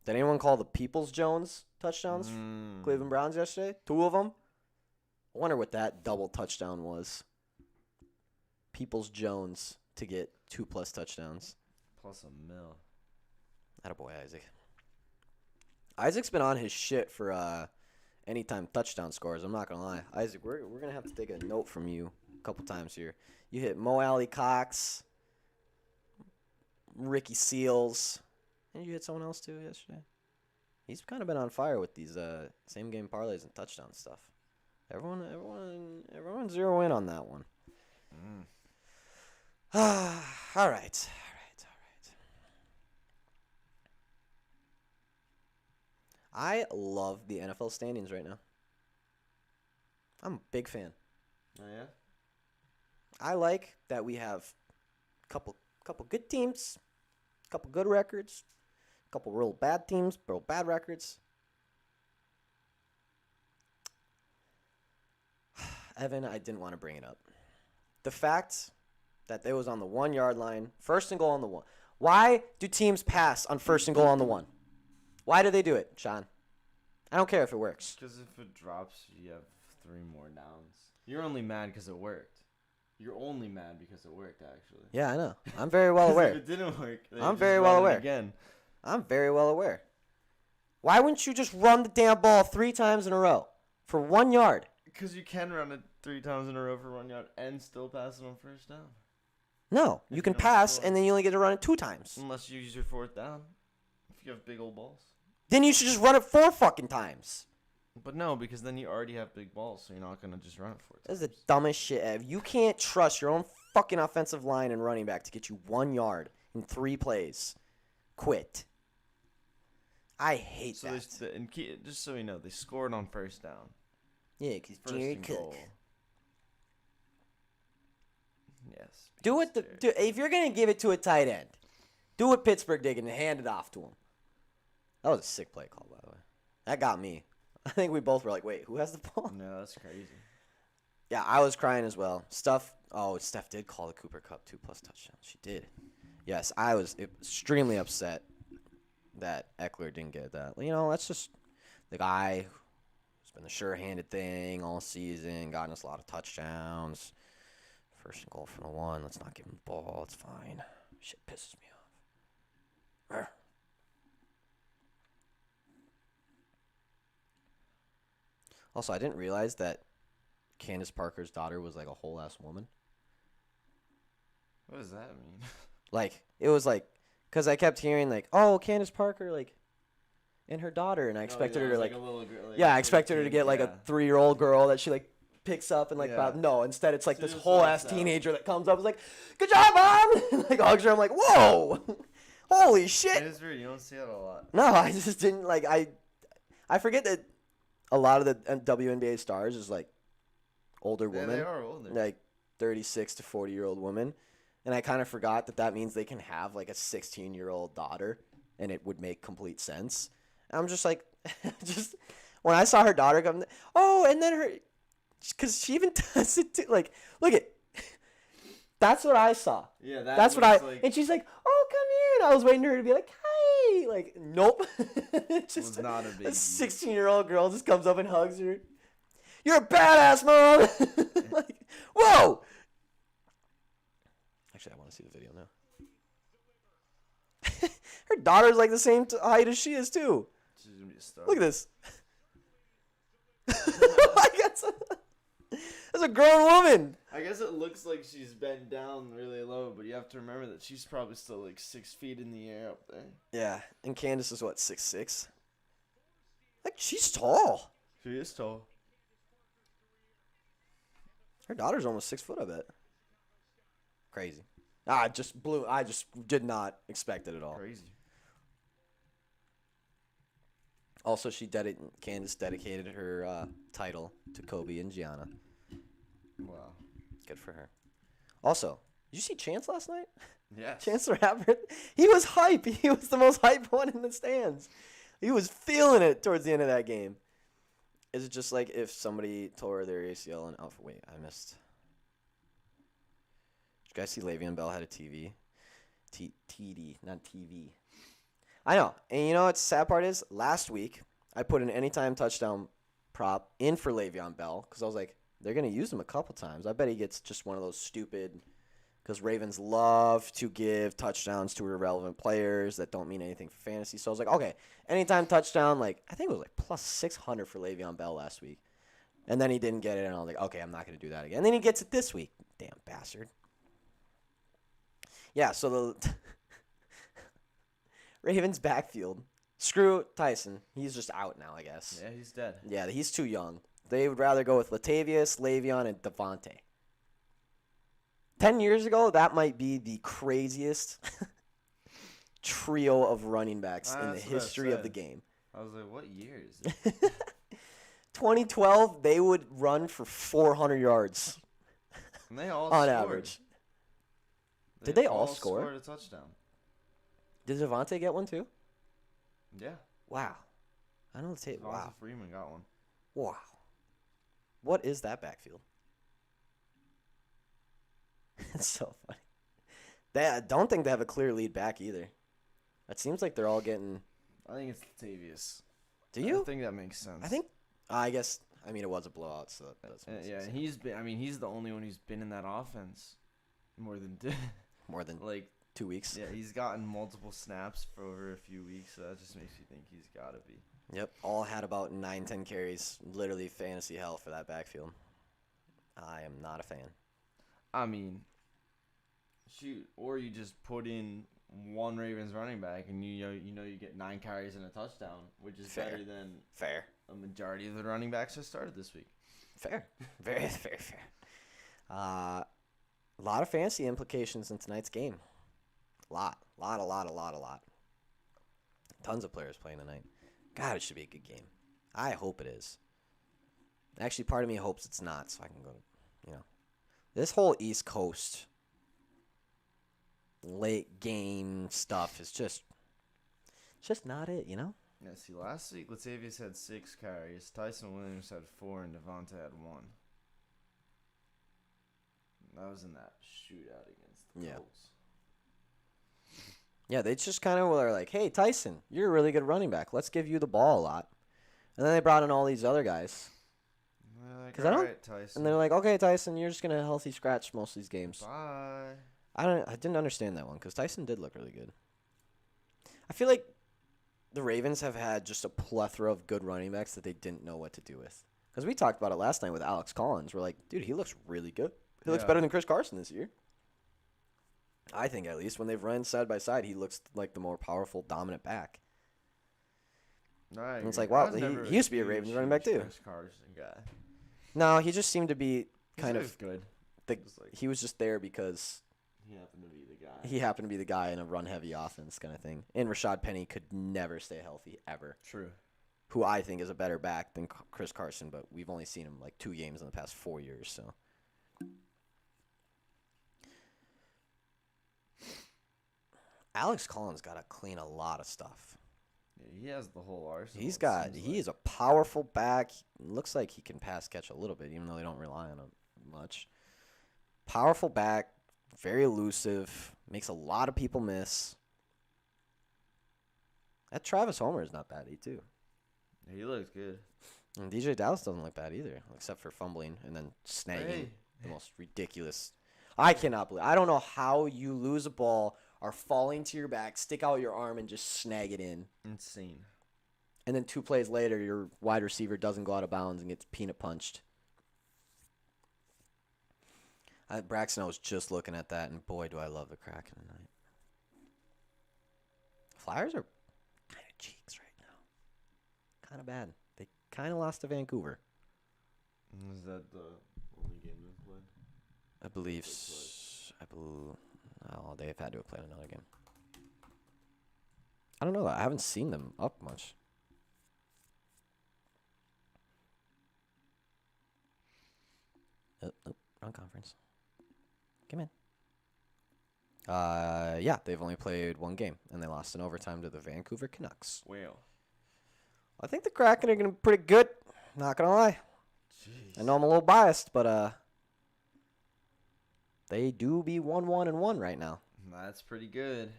Did anyone call the Peoples-Jones touchdowns? Cleveland Browns yesterday? 2 of them? I wonder what that double touchdown was. Peoples-Jones to get 2+ touchdowns. Plus $1 million. Attaboy, Isaac. Isaac's been on his shit for anytime touchdown scores. I'm not going to lie. Isaac, we're going to have to take a note from you a couple times here. You hit Mo Alley Cox, Ricky Seals. And you hit someone else too yesterday. He's kind of been on fire with these same game parlays and touchdown stuff. Everyone zero in on that one. All right. I love the NFL standings right now. I'm a big fan. Oh yeah. I like that we have a couple good teams, a couple good records. Couple real bad teams, real bad records. Evan, I didn't want to bring it up. The fact that they was on the 1-yard line, first and goal on the 1. Why do teams pass on first and goal on the 1? Why do they do it, Sean? I don't care if it works. Because if it drops, you have 3 more downs. You're only mad because it worked. You're only mad because it worked, actually. Yeah, I know. I'm very well aware. If it didn't work, I'm very well aware. Again. I'm very well aware. Why wouldn't you just run the damn ball 3 times in a row for 1 yard? Because you can run it 3 times in a row for 1 yard and still pass it on first down. No, you can pass and then you only get to run it 2 times. Unless you use your 4th down. If you have big old balls. Then you should just run it 4 fucking times. But no, because then you already have big balls, so you're not going to just run it 4 times. That's the dumbest shit ever. You can't trust your own fucking offensive line and running back to get you 1 yard in 3 plays. Quit. I hate that. Just so you know, they scored on first down. Yeah, because Jared Cook. Yes. If you're going to give it to a tight end, do what Pittsburgh did and hand it off to him. That was a sick play call, by the way. That got me. I think we both were like, wait, who has the ball? No, that's crazy. Yeah, I was crying as well. Steph did call the Cooper Kupp 2+ touchdowns. She did. Yes, I was extremely upset that Eckler didn't get that. You know, that's just the guy who's been the sure-handed thing all season, gotten us a lot of touchdowns. First and goal from the 1. Let's not give him the ball. It's fine. Shit pisses me off. Also, I didn't realize that Candace Parker's daughter was like a whole ass woman. What does that mean? Like, it was like, because I kept hearing like, oh, Candace Parker, like, and her daughter, and I expected her to like, a little girl, like I expected her to get like a 3-year-old girl that she like picks up and like, no, instead it's like this whole ass teenager that comes up and is like, good job, mom, and like hugs her. I'm like, whoa, holy shit. It is weird. You don't see that a lot. No, I just didn't like. I forget that a lot of the WNBA stars is like older Yeah, woman. they are older. Like 36 to 40-year-old women. And I kind of forgot that means they can have like a 16-year-old daughter and it would make complete sense. And I'm just like, just when I saw her daughter come, and then her, because she even does it too. Like, look at, that's what I saw. Yeah, That's what and she's like, oh, come here. And I was waiting for her to be like, hi. Like, nope. It's was just not a baby. 16-year-old girl just comes up and hugs her. You're a badass, mom. Like, whoa. Actually, I want to see the video now. Her daughter's like the same height as she is too. She's gonna be a star. Look at this. I guess that's a grown woman. I guess it looks like she's bent down really low, but you have to remember that she's probably still like 6 feet in the air up there. Yeah, and Candace is what, 6'6"? Like, she's tall. She is tall. Her daughter's almost 6 foot, I bet. Crazy. I just did not expect it at all. Crazy. Also, Candace dedicated her title to Kobe and Gianna. Wow. Good for her. Also, did you see Chance last night? Yes. Chance the Rapper? He was hype. He was the most hype one in the stands. He was feeling it towards the end of that game. Is it just like if somebody tore their ACL and wait, I missed. Did you guys see Le'Veon Bell had a TV? TD, not TV. I know. And you know what the sad part is? Last week, I put an anytime touchdown prop in for Le'Veon Bell because I was like, they're going to use him a couple times. I bet he gets just one of those stupid, because Ravens love to give touchdowns to irrelevant players that don't mean anything for fantasy. So I was like, okay, anytime touchdown, like I think it was like plus 600 for Le'Veon Bell last week. And then he didn't get it, and I was like, okay, I'm not going to do that again. And then he gets it this week. Damn bastard. Yeah, so the Ravens backfield. Screw Tyson. He's just out now, I guess. Yeah, he's dead. Yeah, he's too young. They would rather go with Latavius, Le'Veon, and Devontae. 10 years ago, that might be the craziest trio of running backs in the That's what I history of the said. game. I was like, what year is it? 2012, they would run for 400 yards And they all on scored. average. Did they all score? Scored a touchdown. Did Devontae get one too? Yeah. Wow. I don't take. Devonta Wow. Freeman got one. Wow. What is that backfield? It's so funny. I don't think they have a clear lead back either. It seems like they're all getting. I think it's Latavius. Do you? I think that makes sense. I think. I guess. I mean, it was a blowout, so that does make Yeah, sense. he's been. I mean, he's the only one who's been in that offense more than More than like 2 weeks. Yeah, he's gotten multiple snaps for over a few weeks, so that just makes you think he's got to be. Yep. All had about 9-10 carries. Literally fantasy hell for that backfield. I am not a fan. I mean, shoot, or you just put in one Ravens running back and you get 9 carries and a touchdown, which is Fair. better than Fair. a majority of the running backs that started this week. Fair. Very fair. A lot of fantasy implications in tonight's game. A lot. Tons of players playing tonight. God, it should be a good game. I hope it is. Actually, part of me hopes it's not, so I can go to, this whole East Coast late game stuff is just not it, Yeah, see, last week, Latavius had 6 carries, Tyson Williams had 4, and Devonta had 1. That was in that shootout against the Yeah. Colts. Yeah, they just kind of were like, hey, Tyson, you're a really good running back. Let's give you the ball a lot. And then they brought in all these other guys. They're like, 'Cause I don't- "Alright, Tyson. And they're like, okay, Tyson, you're just going to healthy scratch most of these games. Bye. I didn't understand that one because Tyson did look really good. I feel like the Ravens have had just a plethora of good running backs that they didn't know what to do with. Because we talked about it last night with Alex Collins. We're like, dude, he looks really good. He looks Yeah. better than Chris Carson this year. I think at least when they've run side by side, he looks like the more powerful, dominant back. Right. And it's like, wow, he used to be a Ravens running back too. Chris Carson guy. No, he just seemed to be kind He was of good. the. He was just there because He happened to be the guy. he happened to be the guy in a run-heavy offense kind of thing. And Rashad Penny could never stay healthy ever. True. who I think is a better back than Chris Carson, but we've only seen him like 2 games in the past 4 years. So Alex Collins got to clean a lot of stuff. Yeah, he has the whole arsenal. He is a powerful back. Looks like he can pass catch a little bit, even though they don't rely on him much. Powerful back, very elusive, makes a lot of people miss. That Travis Homer is not bad, too. He looks good. And DJ Dallas doesn't look bad either, except for fumbling and then snagging the most ridiculous. I cannot believe. I don't know how you lose a ball, are falling to your back, stick out your arm, and just snag it in. Insane. And then 2 plays later, your wide receiver doesn't go out of bounds and gets peanut punched. Braxton, I was just looking at that, and boy, do I love the Kraken tonight. Flyers are kind of cheeks right now. Kind of bad. They kind of lost to Vancouver. Is that the only game they played? I believe. Oh, they've had to have played another game. I don't know. I haven't seen them up much. Wrong conference. Come in. Yeah, they've only played 1 game, and they lost in overtime to the Vancouver Canucks. Well. I think the Kraken are going to be pretty good. Not going to lie. Jeez. I know I'm a little biased, but they do be 1-1-1 right now. That's pretty good.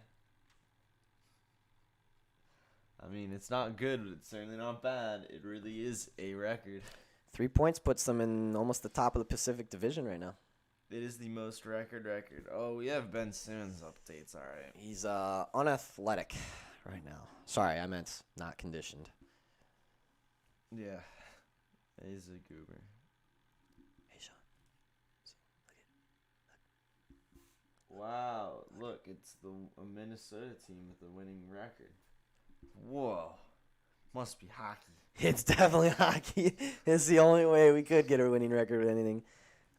I mean, it's not good, but it's certainly not bad. It really is a record. 3 points puts them in almost the top of the Pacific Division right now. It is the most record. Oh, we have Ben Simmons updates. All right. He's unathletic right now. Sorry, I meant not conditioned. Yeah. He's a goober. Hey, Sean. Wow. Look, it's a Minnesota team with a winning record. Whoa. Must be hockey. It's definitely hockey. It's the only way we could get a winning record with anything.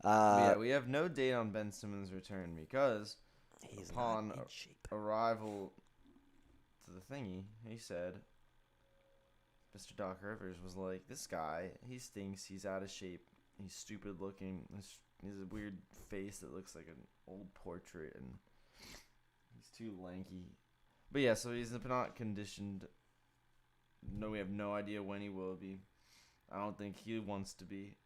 Yeah, we have no date on Ben Simmons' return because he's upon not in shape. arrival to the thingy, he said, Mr. Doc Rivers was like, this guy, he stinks, he's out of shape, he's stupid looking, he's a weird face that looks like an old portrait, and he's too lanky. But yeah, so he's not conditioned. No, we have no idea when he will be. I don't think he wants to be.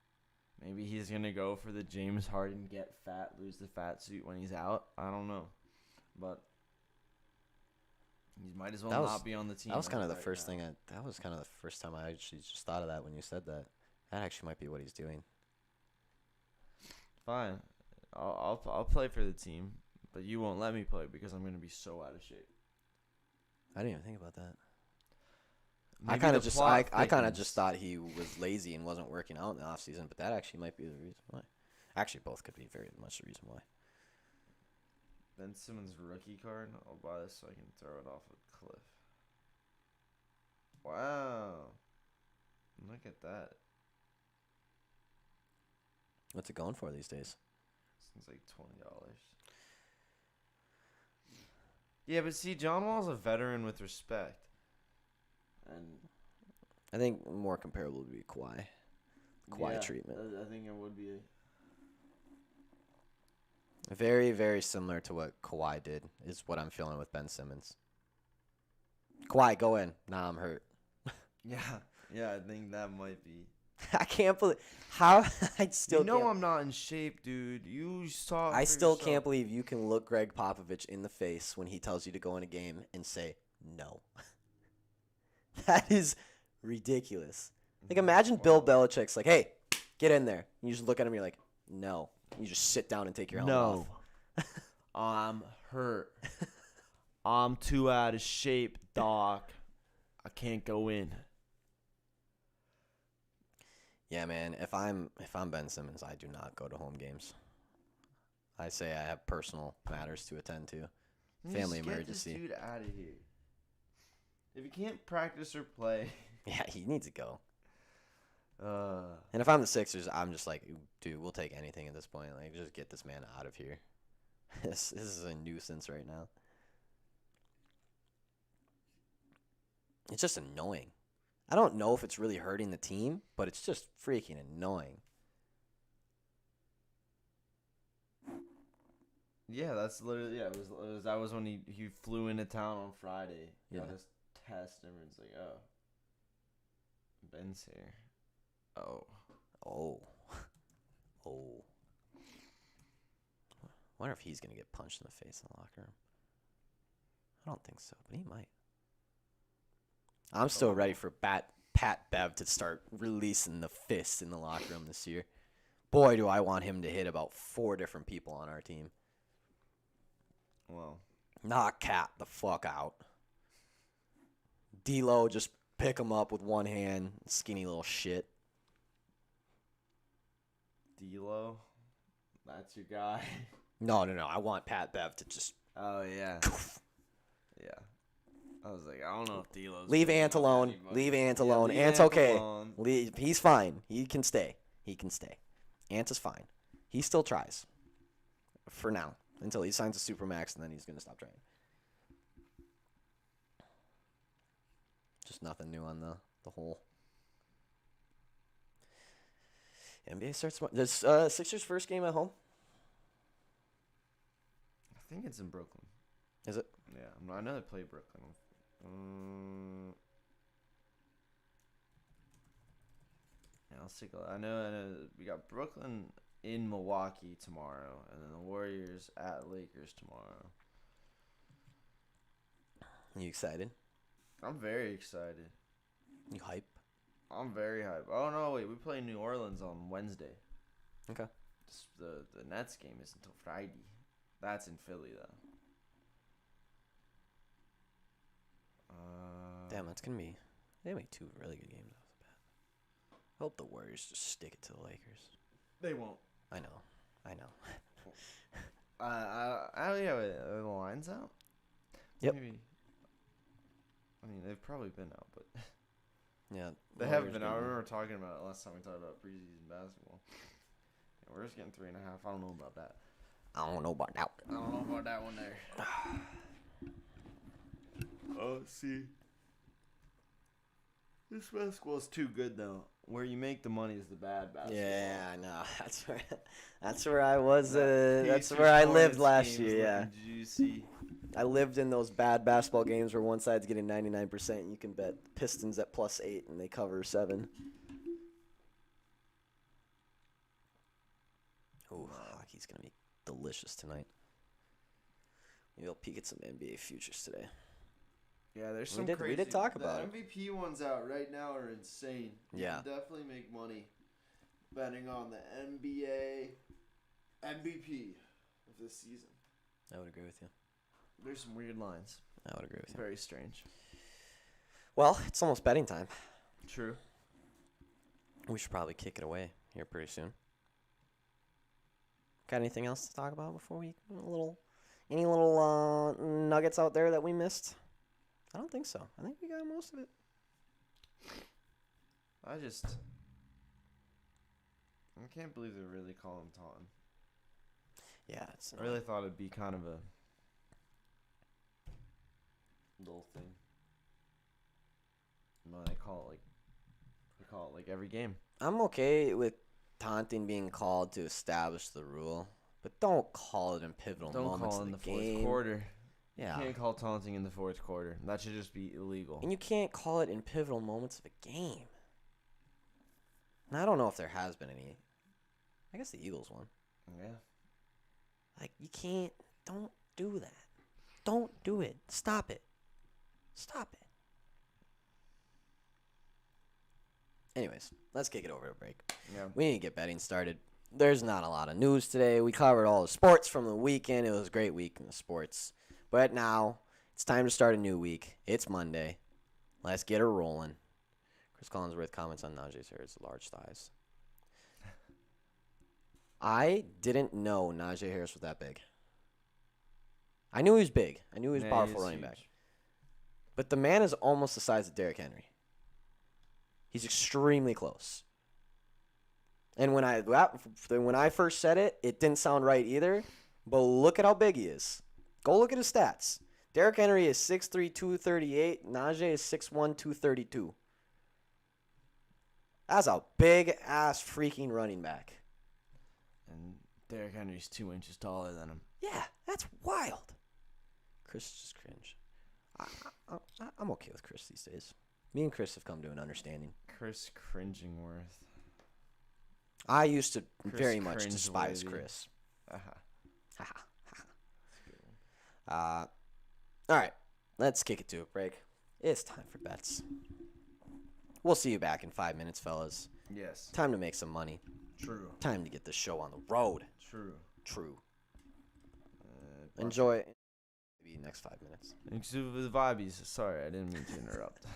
Maybe he's going to go for the James Harden get fat, lose the fat suit when he's out. I don't know. But he might as well not be on the team. That was kind of the first thing. That was kind of the first time I actually just thought of that when you said that. That actually might be what he's doing. Fine. I'll play for the team, but you won't let me play because I'm going to be so out of shape. I didn't even think about that. Maybe I kind of just thought he was lazy and wasn't working out in the off season, but that actually might be the reason why. Actually, both could be very much the reason why. Ben Simmons' rookie card. I'll buy this so I can throw it off a cliff. Wow. Look at that. What's it going for these days? It's like $20. Yeah, but see, John Wall's a veteran with respect. And I think more comparable would be Kawhi. Kawhi treatment. I think it would be. Very, very similar to what Kawhi did is what I'm feeling with Ben Simmons. Kawhi, go in. Nah, I'm hurt. Yeah, I think that might be. I can't believe how I still. I'm not in shape, dude. You saw. I still can't believe you can look Greg Popovich in the face when he tells you to go in a game and say no. That is ridiculous. Like, imagine Bill Belichick's like, hey, get in there. And you just look at him and you're like, no. And you just sit down and take your helmet off. I'm hurt. I'm too out of shape, Doc. I can't go in. Yeah, man. If I'm Ben Simmons, I do not go to home games. I say I have personal matters to attend to. Family emergency. Get this dude out of here. If you can't practice or play. Yeah, he needs to go. And And if I'm the Sixers, I'm just like, dude, we'll take anything at this point. Like, just get this man out of here. This is a nuisance right now. It's just annoying. I don't know if it's really hurting the team, but it's just freaking annoying. Yeah, that's literally that was when he flew into town on Friday. Got his test, and everyone's like, "Oh, Ben's here." Oh. Wonder if he's gonna get punched in the face in the locker room. I don't think so, but he might. I'm still ready for Pat Bev to start releasing the fists in the locker room this year. Boy, do I want him to hit about 4 different people on our team. Well. Knock Cap the fuck out. D-Lo, just pick him up with one hand. Skinny little shit. D-Lo? That's your guy? No. I want Pat Bev to just... Oh, yeah. Yeah. I was like, I don't know if D-Lo's... Leave Ant alone. Leave Ant alone. leave Ant's Ant okay. alone. He's fine. He can stay. Ant is fine. He still tries. For now. Until he signs a Supermax, and then he's going to stop trying. Just nothing new on the whole. NBA starts... Does Sixers' first game at home? I think it's in Brooklyn. Is it? Yeah, I know they play Brooklyn. Yeah, let's take a look. I know we got Brooklyn in Milwaukee tomorrow, and then the Warriors at Lakers tomorrow. You excited? I'm very excited. You hype? I'm very hyped. Oh, no, wait. We play New Orleans on Wednesday. Okay. The Nets game is until Friday. That's in Philly, though. Damn, that's going to be... They make 2 really good games off the bat. I hope the Warriors just stick it to the Lakers. They won't. I know. Are the lines out? Yep. Maybe. I mean, they've probably been out, but... Yeah. They haven't been out. I remember talking about it last time we talked about preseason basketball. Yeah, we're just getting 3.5. I don't know about that. I don't know about that. I don't know about that one there. Oh, see. This basketball's too good, though. Where you make the money is the bad basketball. Yeah, I know. That's where I was. That's where I lived last year. Yeah. Juicy. I lived in those bad basketball games where one side's getting 99%. And you can bet Pistons at +8 and they cover 7. Oh, hockey's gonna be delicious tonight. Maybe I'll peek at some NBA futures today. Yeah, there's some we crazy. did talk about it. The MVP ones out right now are insane. Yeah. You can definitely make money betting on the NBA MVP of this season. I would agree with you. There's some weird lines. I would agree with you. Very strange. Well, it's almost betting time. True. We should probably kick it away here pretty soon. Got anything else to talk about before we any little nuggets out there that we missed? I don't think so. I think we got most of it. I can't believe they're really calling Taunton. Yeah, it's I really thought it'd be kind of a little thing. No, they call it like every game. I'm okay with taunting being called to establish the rule, but don't call it in pivotal moments Don't call it of in the the fourth game. quarter. Yeah. You can't call taunting in the fourth quarter. That should just be illegal. And you can't call it in pivotal moments of a game. And I don't know if there has been any. I guess the Eagles won. Yeah. Like, you can't. Don't do that. Don't do it. Stop it. Stop it. Anyways, let's kick it over to break. Yeah. We need to get betting started. There's not a lot of news today. We covered all the sports from the weekend. It was a great week in the sports. But now, it's time to start a new week. It's Monday. Let's get her rolling. Chris Collinsworth comments on Najee Harris' large thighs. I didn't know Najee Harris was that big. I knew he was big. I knew he was a powerful running back. But the man is almost the size of Derrick Henry. He's extremely close. And when I first said it, it didn't sound right either. But look at how big he is. Go look at his stats. Derrick Henry is 6'3", 238. Najee is 6'1", 232. That's a big ass freaking running back. And Derrick Henry's 2 inches taller than him. Yeah, that's wild. Chris is just cringe. I'm okay with Chris these days. Me and Chris have come to an understanding. Chris Cringingworth. I used to Chris very much despise cringeworthy. Chris. Uh-huh. All right, let's kick it to a break. It's time for bets. We'll see you back in 5 minutes, fellas. Yes. Time to make some money. True. Time to get this show on the road. True. True. Enjoy maybe next 5 minutes. The vibes. Sorry, I didn't mean to interrupt.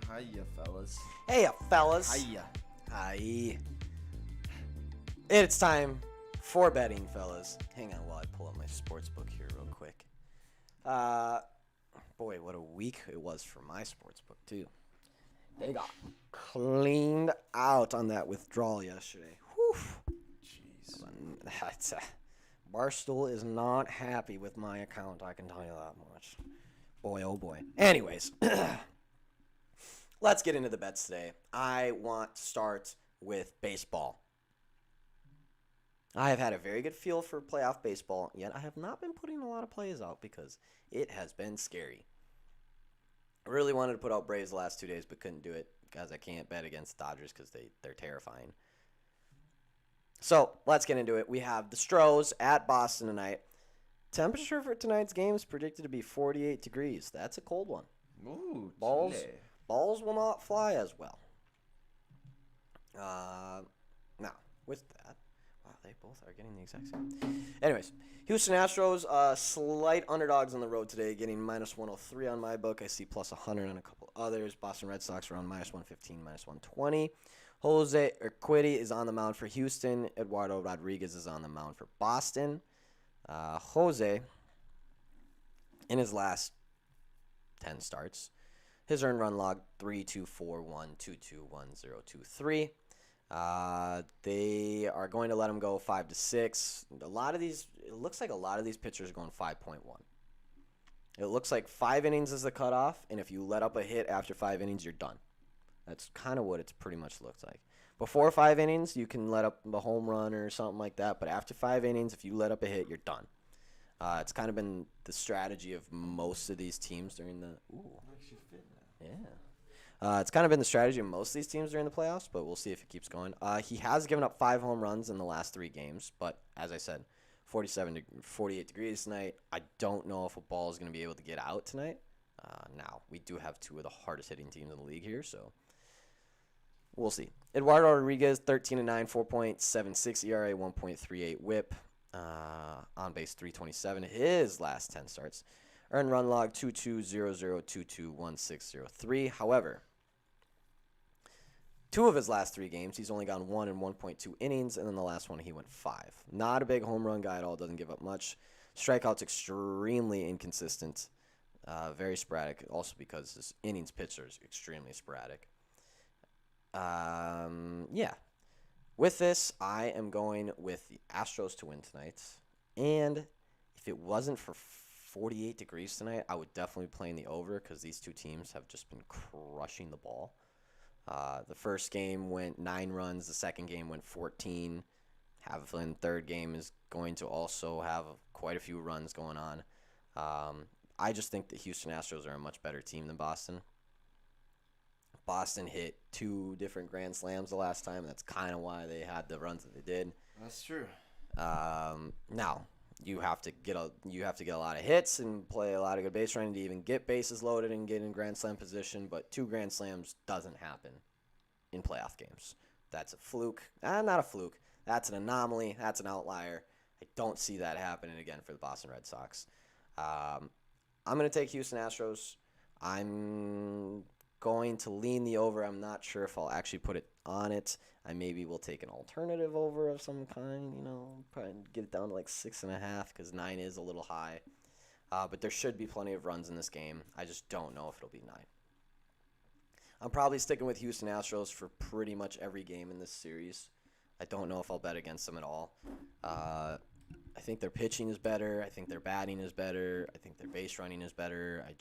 Hiya, fellas. Hey, fellas. Hiya. Hi. It's time for betting, fellas. Hang on while I pull up my sports book here real quick. Boy, what a week it was for my sports book, too. They got cleaned out on that withdrawal yesterday. Whew. Jeez. That's, Barstool is not happy with my account, I can tell you that much. Boy, oh boy. Anyways, let's get into the bets today. I want to start with baseball. I have had a very good feel for playoff baseball, yet I have not been putting a lot of plays out because it has been scary. I really wanted to put out Braves the last 2 days, but couldn't do it because I can't bet against the Dodgers because they're terrifying. So let's get into it. We have the Stros at Boston tonight. Temperature for tonight's game is predicted to be 48 degrees. That's a cold one. Ooh, Balls chile. balls will not fly as well. Now, with that, wow, they both are getting the exact same. Anyways, Houston Astros, slight underdogs on the road today, getting minus 103 on my book. I see plus 100 on a couple others. Boston Red Sox around minus 115, minus 120. Jose Urquidy is on the mound for Houston. Eduardo Rodriguez is on the mound for Boston. Jose, in his last 10 starts, his earned run log 3.241221023. They are going to let him go 5-6. It looks like a lot of these pitchers are going 5.1. It looks like 5 innings is the cutoff, and if you let up a hit after 5 innings, you're done. That's kind of what it's pretty much looks like. Before 5 innings, you can let up a home run or something like that, but after 5 innings, if you let up a hit, you're done. It's kind of been the strategy of most of these teams during the. Ooh. Yeah. It's kind of been the strategy of most of these teams during the playoffs, but we'll see if it keeps going. He has given up 5 home runs in the last 3 games, but as I said, 48 degrees tonight. I don't know if a ball is going to be able to get out tonight. Now, we do have 2 of the hardest hitting teams in the league here, so we'll see. Eduardo Rodriguez, 13-9, 4.76 ERA, 1.38 WHIP, on base 327. His last 10 starts. Earned run log 2200221603. However, 2 of his last 3 games, he's only gone 1 in 1.2 innings, and then the last one he went 5. Not a big home run guy at all, doesn't give up much. Strikeouts extremely inconsistent, very sporadic, also because his innings pitched is extremely sporadic. Yeah. With this, I am going with the Astros to win tonight, and if it wasn't for 48 degrees tonight, I would definitely be playing the over because these 2 teams have just been crushing the ball. The first game went 9 runs. The second game went 14. Have a feeling the third game is going to also have quite a few runs going on. I just think the Houston Astros are a much better team than Boston. Boston hit 2 different grand slams the last time. That's kind of why they had the runs that they did. That's true. Now, you have to get a lot of hits and play a lot of good base running to even get bases loaded and get in grand slam position, but 2 grand slams doesn't happen in playoff games. That's a fluke. Not a fluke. That's an anomaly. That's an outlier. I don't see that happening again for the Boston Red Sox. I'm going to take Houston Astros. I'm going to lean the over. I'm not sure if I'll actually put it on it. I maybe will take an alternative over of some kind, probably get it down to like 6.5 because 9 is a little high. But there should be plenty of runs in this game. I just don't know if it'll be 9. I'm probably sticking with Houston Astros for pretty much every game in this series. I don't know if I'll bet against them at all. I think their pitching is better. I think their batting is better. I think their base running is better. I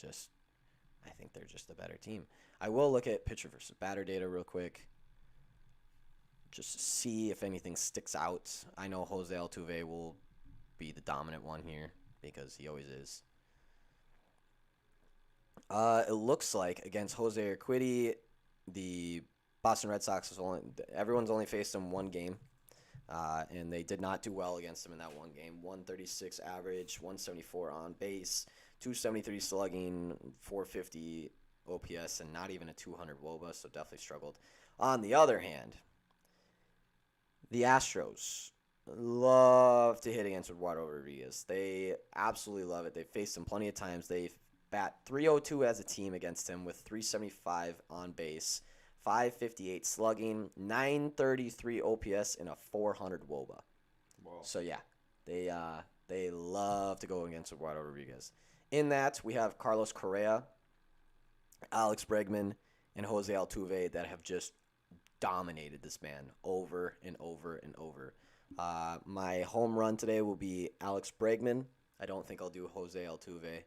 think they're just a better team. I will look at pitcher versus batter data real quick, just to see if anything sticks out. I know Jose Altuve will be the dominant one here because he always is. It looks like against Jose Urquidy, the Boston Red Sox everyone's only faced him 1 game, and they did not do well against him in that 1 game. 136 average, 174 on base, 273 slugging, 450 OPS, and not even a 200 WOBA, so definitely struggled. On the other hand, the Astros love to hit against Eduardo Rodriguez. They absolutely love it. They've faced him plenty of times. They bat .302 as a team against him with .375 on base, .558 slugging, .933 OPS, and a .400 WOBA. Wow. So yeah, they love to go against Eduardo Rodriguez. In that, we have Carlos Correa, Alex Bregman, and Jose Altuve that have just dominated this man over and over and over. My home run today will be Alex Bregman. I don't think I'll do Jose Altuve.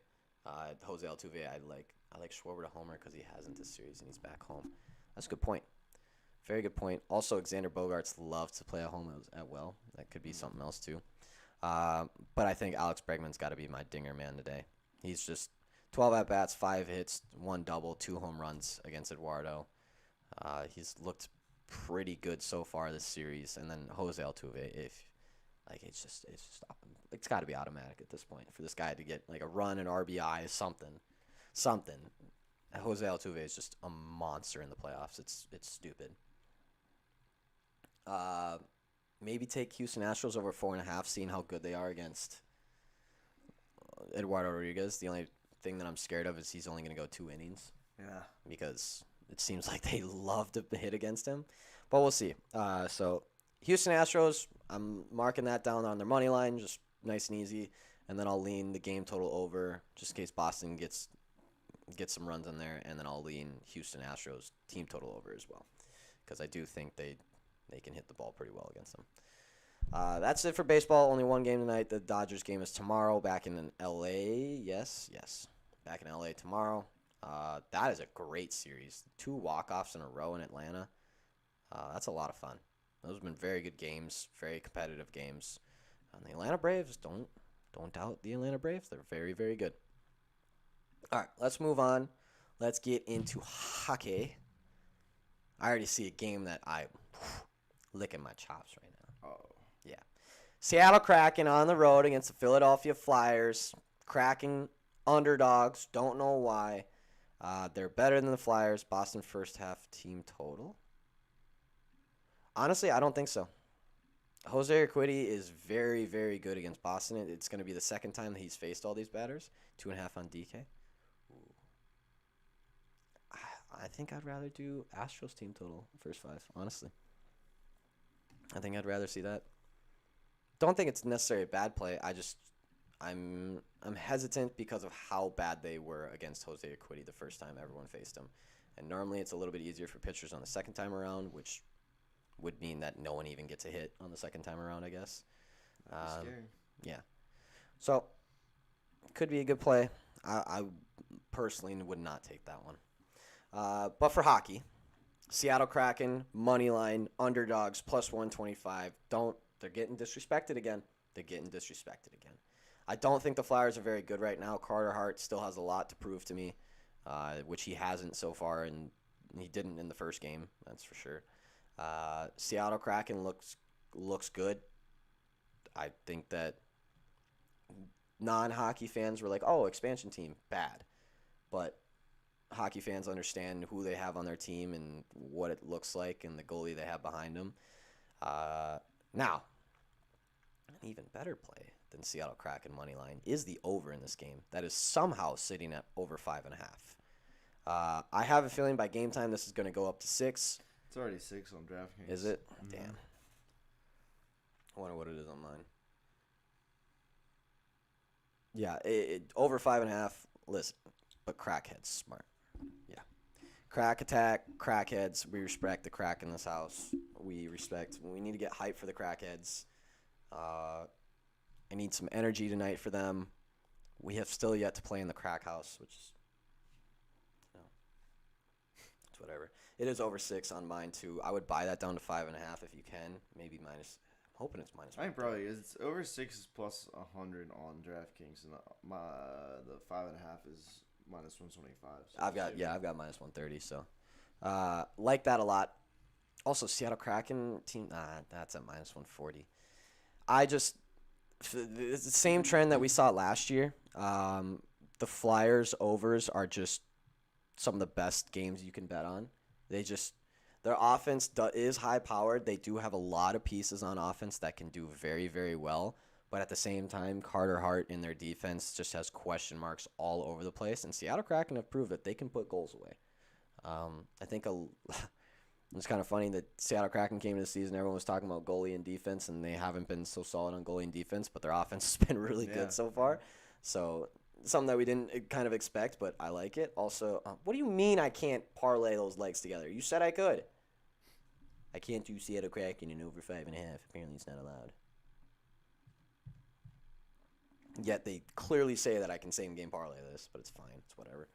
Jose Altuve, I like Schwarber to homer because he hasn't this series and he's back home. That's a good point. Very good point. Also, Xander Bogaerts loves to play at home at well. That could be something else too. But I think Alex Bregman's got to be my dinger man today. He's just 12 at-bats, 5 hits, 1 double, 2 home runs against Eduardo. He's looked pretty good so far this series. And then Jose Altuve, it's got to be automatic at this point for this guy to get like a run, an RBI, something. Jose Altuve is just a monster in the playoffs. It's stupid. Maybe take Houston Astros over 4.5, seeing how good they are against Eduardo Rodriguez. The only thing that I'm scared of is he's only going to go 2 innings. Yeah. Because it seems like they love to hit against him. But we'll see. So Houston Astros, I'm marking that down on their money line, just nice and easy. And then I'll lean the game total over just in case Boston gets some runs in there. And then I'll lean Houston Astros team total over as well. Because I do think they can hit the ball pretty well against them. That's it for baseball. Only one game tonight. The Dodgers game is tomorrow back in L.A. Yes. Back in L.A. tomorrow. That is a great series. 2 walk-offs in a row in Atlanta. That's a lot of fun. Those have been very good games, very competitive games. And the Atlanta Braves, don't doubt the Atlanta Braves. They're very, very good. All right, let's move on. Let's get into hockey. I already see a game that I'm licking my chops right now. Oh. Yeah. Seattle Kraken on the road against the Philadelphia Flyers. Kraken underdogs. Don't know why. They're better than the Flyers. Boston first half team total. Honestly, I don't think so. Jose Urquidy is very, very good against Boston. It's going to be the second time that he's faced all these batters. 2.5 on DK. Ooh. I think I'd rather do Astros team total first 5, honestly. I think I'd rather see that. Don't think it's necessarily a bad play. I'm hesitant because of how bad they were against Jose Urquidy the first time everyone faced him. And normally it's a little bit easier for pitchers on the second time around, which would mean that no one even gets a hit on the second time around, I guess. Scary. Yeah. So, could be a good play. I personally would not take that one. But for hockey, Seattle Kraken, money line, underdogs, plus 125. They're getting disrespected again. I don't think the Flyers are very good right now. Carter Hart still has a lot to prove to me, which he hasn't so far, and he didn't in the first game, that's for sure. Seattle Kraken looks good. I think that non-hockey fans were like, oh, expansion team, bad. But hockey fans understand who they have on their team and what it looks like and the goalie they have behind them. Now, an even better play than Seattle Kraken money line is the over in this game. That is somehow sitting at over 5.5. I have a feeling by game time this is going to go up to 6. It's already 6 on DraftKings. Is it? Mm-hmm. Damn. I wonder what it is on mine. Yeah, over 5.5. Listen, but crackheads smart. Yeah. Crack attack, crackheads. We respect the crack in this house. We need to get hype for the crackheads. I need some energy tonight for them. We have still yet to play in the crack house, which is, it's whatever. It is over 6 on mine too. I would buy that down to 5.5 if you can. Maybe minus. I'm hoping it's minus. I think probably is. It's over 6 is plus 100 on DraftKings, and the 5.5 is minus 125. So I've got minus 130. So, like that a lot. Also, Seattle Kraken team. That's at minus 140. It's the same trend that we saw last year. The Flyers overs are just some of the best games you can bet on. Their offense is high powered. They do have a lot of pieces on offense that can do very, very well. But at the same time, Carter Hart in their defense just has question marks all over the place. And Seattle Kraken have proved that they can put goals away. I think it's kind of funny that Seattle Kraken came into the season. Everyone was talking about goalie and defense, and they haven't been so solid on goalie and defense, but their offense has been really good so far. So something that we didn't kind of expect, but I like it. Also, what do you mean I can't parlay those legs together? You said I could. I can't do Seattle Kraken in over 5.5. Apparently it's not allowed. Yet they clearly say that I can same game parlay this, but it's fine. It's whatever.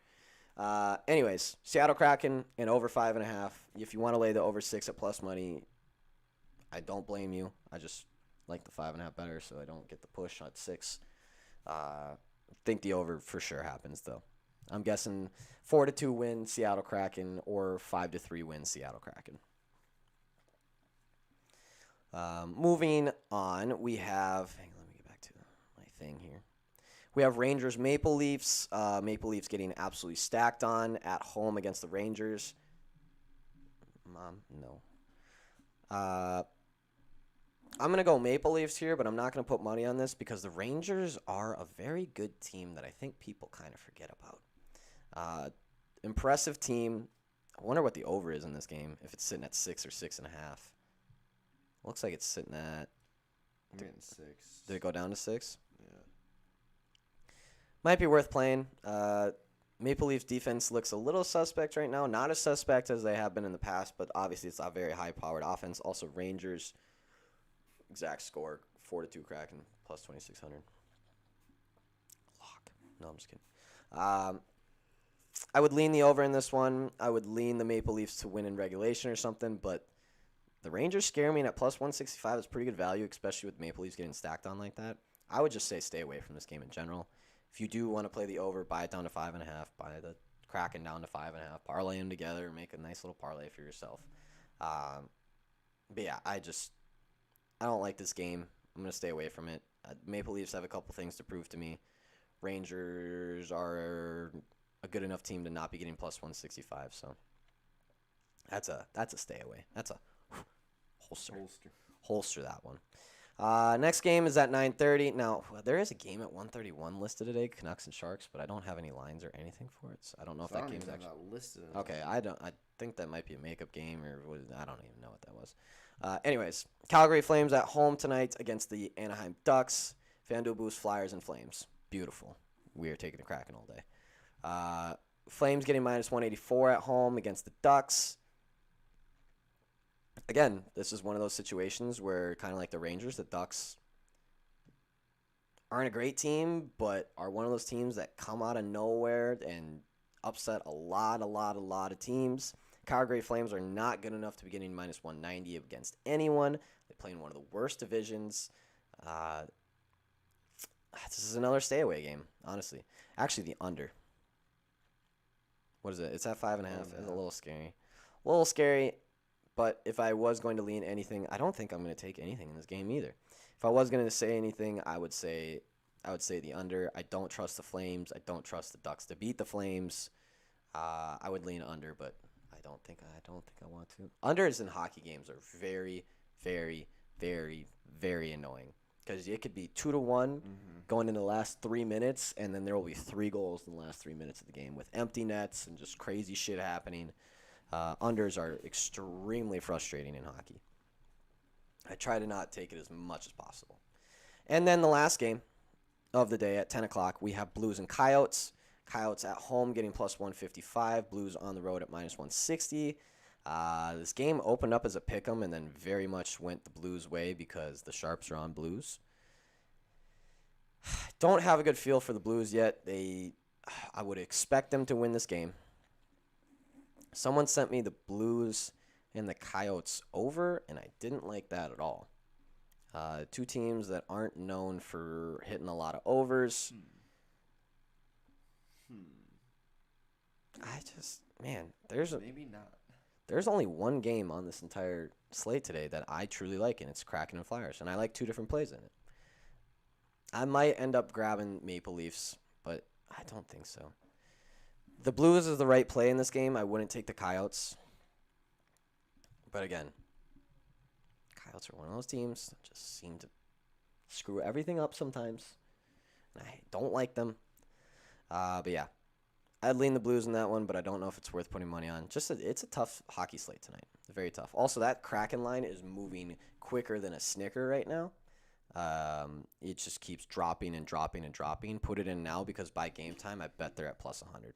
Anyways, Seattle Kraken in over 5.5. If you want to lay the over 6 at plus money, I don't blame you. I just like the 5.5 better, so I don't get the push at 6. Think the over for sure happens though. I'm guessing 4-2 win Seattle Kraken or 5-3 win Seattle Kraken. Moving on, we have. Hang on, let me get back to my thing here. We have Rangers Maple Leafs. Maple Leafs getting absolutely stacked on at home against the Rangers. Mom, no. I'm going to go Maple Leafs here, but I'm not going to put money on this because the Rangers are a very good team that I think people kind of forget about. Impressive team. I wonder what the over is in this game, if it's sitting at 6 or 6.5. Looks like it's sitting at. I'm getting 6. Did it go down to 6? Yeah. Might be worth playing. Maple Leafs defense looks a little suspect right now. Not as suspect as they have been in the past, but obviously it's a very high-powered offense. Also, Rangers, exact score, 4-2 Kraken, plus 2,600. Lock. No, I'm just kidding. I would lean the over in this one. I would lean the Maple Leafs to win in regulation or something, but the Rangers scare me, and at plus 165 is pretty good value, especially with Maple Leafs getting stacked on like that. I would just say stay away from this game in general. If you do want to play the over, buy it down to 5.5. Buy the Kraken down to 5.5. Parlay them together and make a nice little parlay for yourself. But yeah, I don't like this game. I'm going to stay away from it. Maple Leafs have a couple things to prove to me. Rangers are a good enough team to not be getting plus 165. So that's a stay away. That's a holster that one. Next game is at 9:30. Now, there is a game at 1:31 listed today, Canucks and Sharks, but I don't have any lines or anything for it. So I don't know if that game's actually listed. Okay, I think that might be a makeup game, or I don't even know what that was. Anyways, Calgary Flames at home tonight against the Anaheim Ducks. FanDuel Boost Flyers and Flames. Beautiful. We are taking the Kraken all day. Flames getting minus 184 at home against the Ducks. Again, this is one of those situations where, kind of like the Rangers, the Ducks aren't a great team, but are one of those teams that come out of nowhere and upset a lot of teams. Calgary Flames are not good enough to be getting minus 190 against anyone. They play in one of the worst divisions. This is another stay away game, honestly. Actually, the under. What is it? It's at 5.5. It's a little scary. But if I was going to lean anything, I don't think I'm going to take anything in this game either. If I was going to say anything, I would say the under. I don't trust the Flames. I don't trust the Ducks to beat the Flames. I would lean under, but I don't think I want to. Unders in hockey games are very, very, very, very annoying because it could be 2-1 going into the last 3 minutes, and then there will be 3 goals in the last 3 minutes of the game with empty nets and just crazy shit happening. Unders are extremely frustrating in hockey. I try to not take it as much as possible. And then the last game of the day at 10 o'clock, we have Blues and Coyotes. Coyotes at home getting plus 155. Blues on the road at minus 160. This game opened up as a pick'em and then very much went the Blues' way because the Sharps are on Blues. Don't have a good feel for the Blues yet. I would expect them to win this game. Someone sent me the Blues and the Coyotes over, and I didn't like that at all. Two teams that aren't known for hitting a lot of overs. Maybe not. There's only one game on this entire slate today that I truly like, and it's Kraken and Flyers, and I like 2 different plays in it. I might end up grabbing Maple Leafs, but I don't think so. The Blues is the right play in this game. I wouldn't take the Coyotes. But again, Coyotes are one of those teams that just seem to screw everything up sometimes. And I don't like them. But yeah, I'd lean the Blues in that one, but I don't know if it's worth putting money on. It's a tough hockey slate tonight. Very tough. Also, that Kraken line is moving quicker than a Snicker right now. It just keeps dropping and dropping and dropping. Put it in now because by game time, I bet they're at plus 100.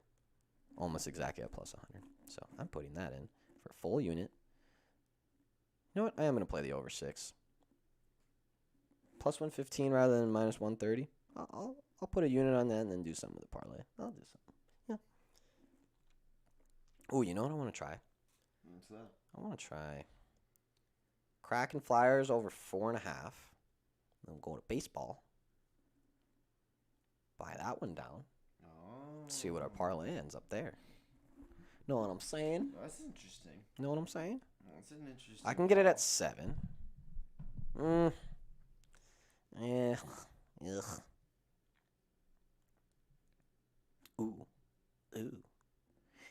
Almost exactly at plus 100. So I'm putting that in for a full unit. You know what? I am going to play the over 6. Plus 115 rather than minus 130. I'll put a unit on that and then do something with the parlay. I'll do something. Yeah. Oh, you know what I want to try? What's that? I want to try Kraken Flyers over 4.5. Then go to baseball. Buy that one down. Oh. See what our parlay ends up there. Know what I'm saying? That's interesting. Know what I'm saying? That's an interesting. I can get it at 7. Yeah. Ugh. Ooh.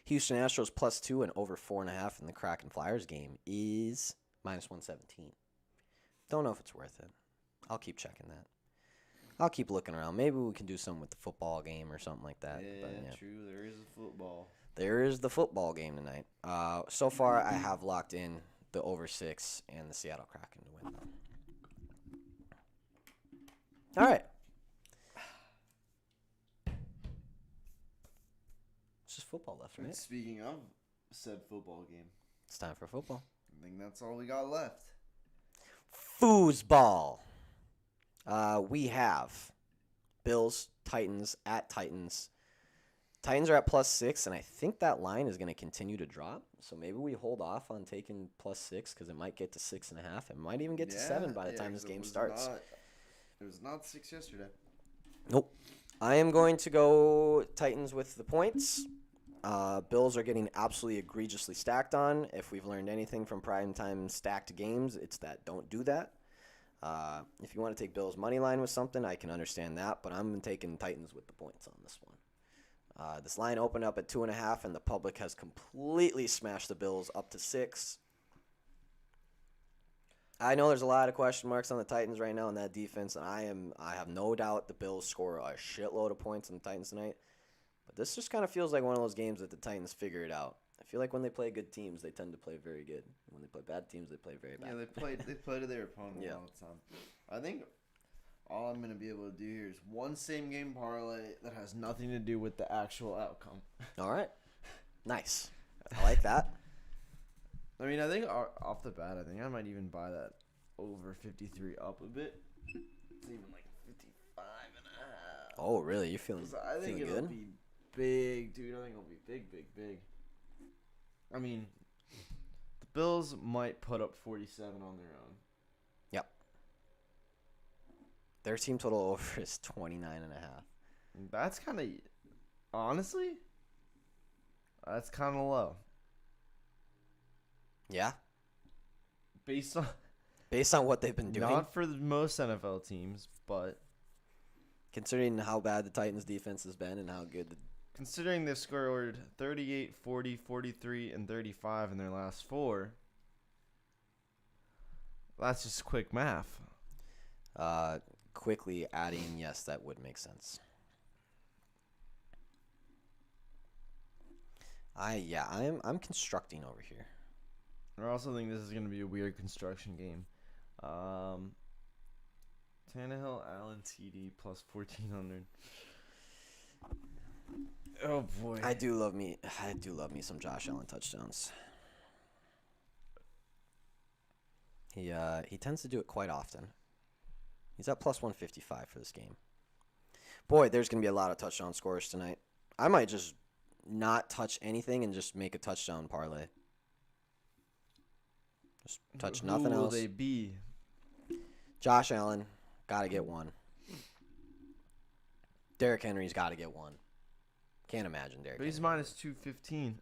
Houston Astros plus 2 and over 4.5 in the Kraken Flyers game is minus 117. Don't know if it's worth it. I'll keep checking that. I'll keep looking around. Maybe we can do something with the football game or something like that. Yeah, But, true. There is a football. There is the football game tonight. So far, I have locked in the over 6 and the Seattle Kraken to win. All right. It's just football left, right? Speaking of said football game, It's time for football. I think that's all we got left. Foosball. We have Bills, Titans at Titans. Titans are at plus 6, and I think that line is going to continue to drop. So maybe we hold off on taking plus 6 because it might get to 6.5. It might even get to 7 by the time this game starts. It was not 6 yesterday. Nope. I am going to go Titans with the points. Bills are getting absolutely egregiously stacked on. If we've learned anything from primetime stacked games, it's that don't do that. If you want to take Bills money line with something, I can understand that, but I'm taking Titans with the points on this one. This line opened up at 2.5, and the public has completely smashed the Bills up to 6. I know there's a lot of question marks on the Titans right now in that defense, and I have no doubt the Bills score a shitload of points on the Titans tonight. But this just kind of feels like one of those games that the Titans figure it out. I feel like when they play good teams, they tend to play very good. When they play bad teams, they play very bad. Yeah, they play to their opponent all the time. I think all I'm going to be able to do here is one same game parlay that has nothing to do with the actual outcome. All right. Nice. I like that. I mean, I think off the bat, I think I might even buy that over 53 up a bit. It's even like 55 and a half. Oh, really? You feeling, I think feeling it'll good? be big, dude. I think it'll be big, big, big. I mean, the Bills might put up 47 on their own. Yep. Their team total over is 29.5. That's kind of, honestly, that's kind of low. Yeah? Based on what they've been doing? Not for most NFL teams, but Considering how bad the Titans' defense has been and how good considering they've scored 38, 40, 43, and 35 in their last 4, that's just quick math. Quickly adding, yes, that would make sense. I'm constructing over here. I also think this is going to be a weird construction game. Tannehill, Allen, TD plus 1,400. Oh boy, I do love me some Josh Allen touchdowns. He tends to do it quite often. He's at plus 155 for this game. Boy, there's gonna be a lot of touchdown scores tonight. I might just not touch anything and just make a touchdown parlay. Just touch nothing Who will else. they be? Josh Allen, gotta get one. Derrick Henry's gotta get one. Can't imagine Derrick. But he's Henry. minus 215.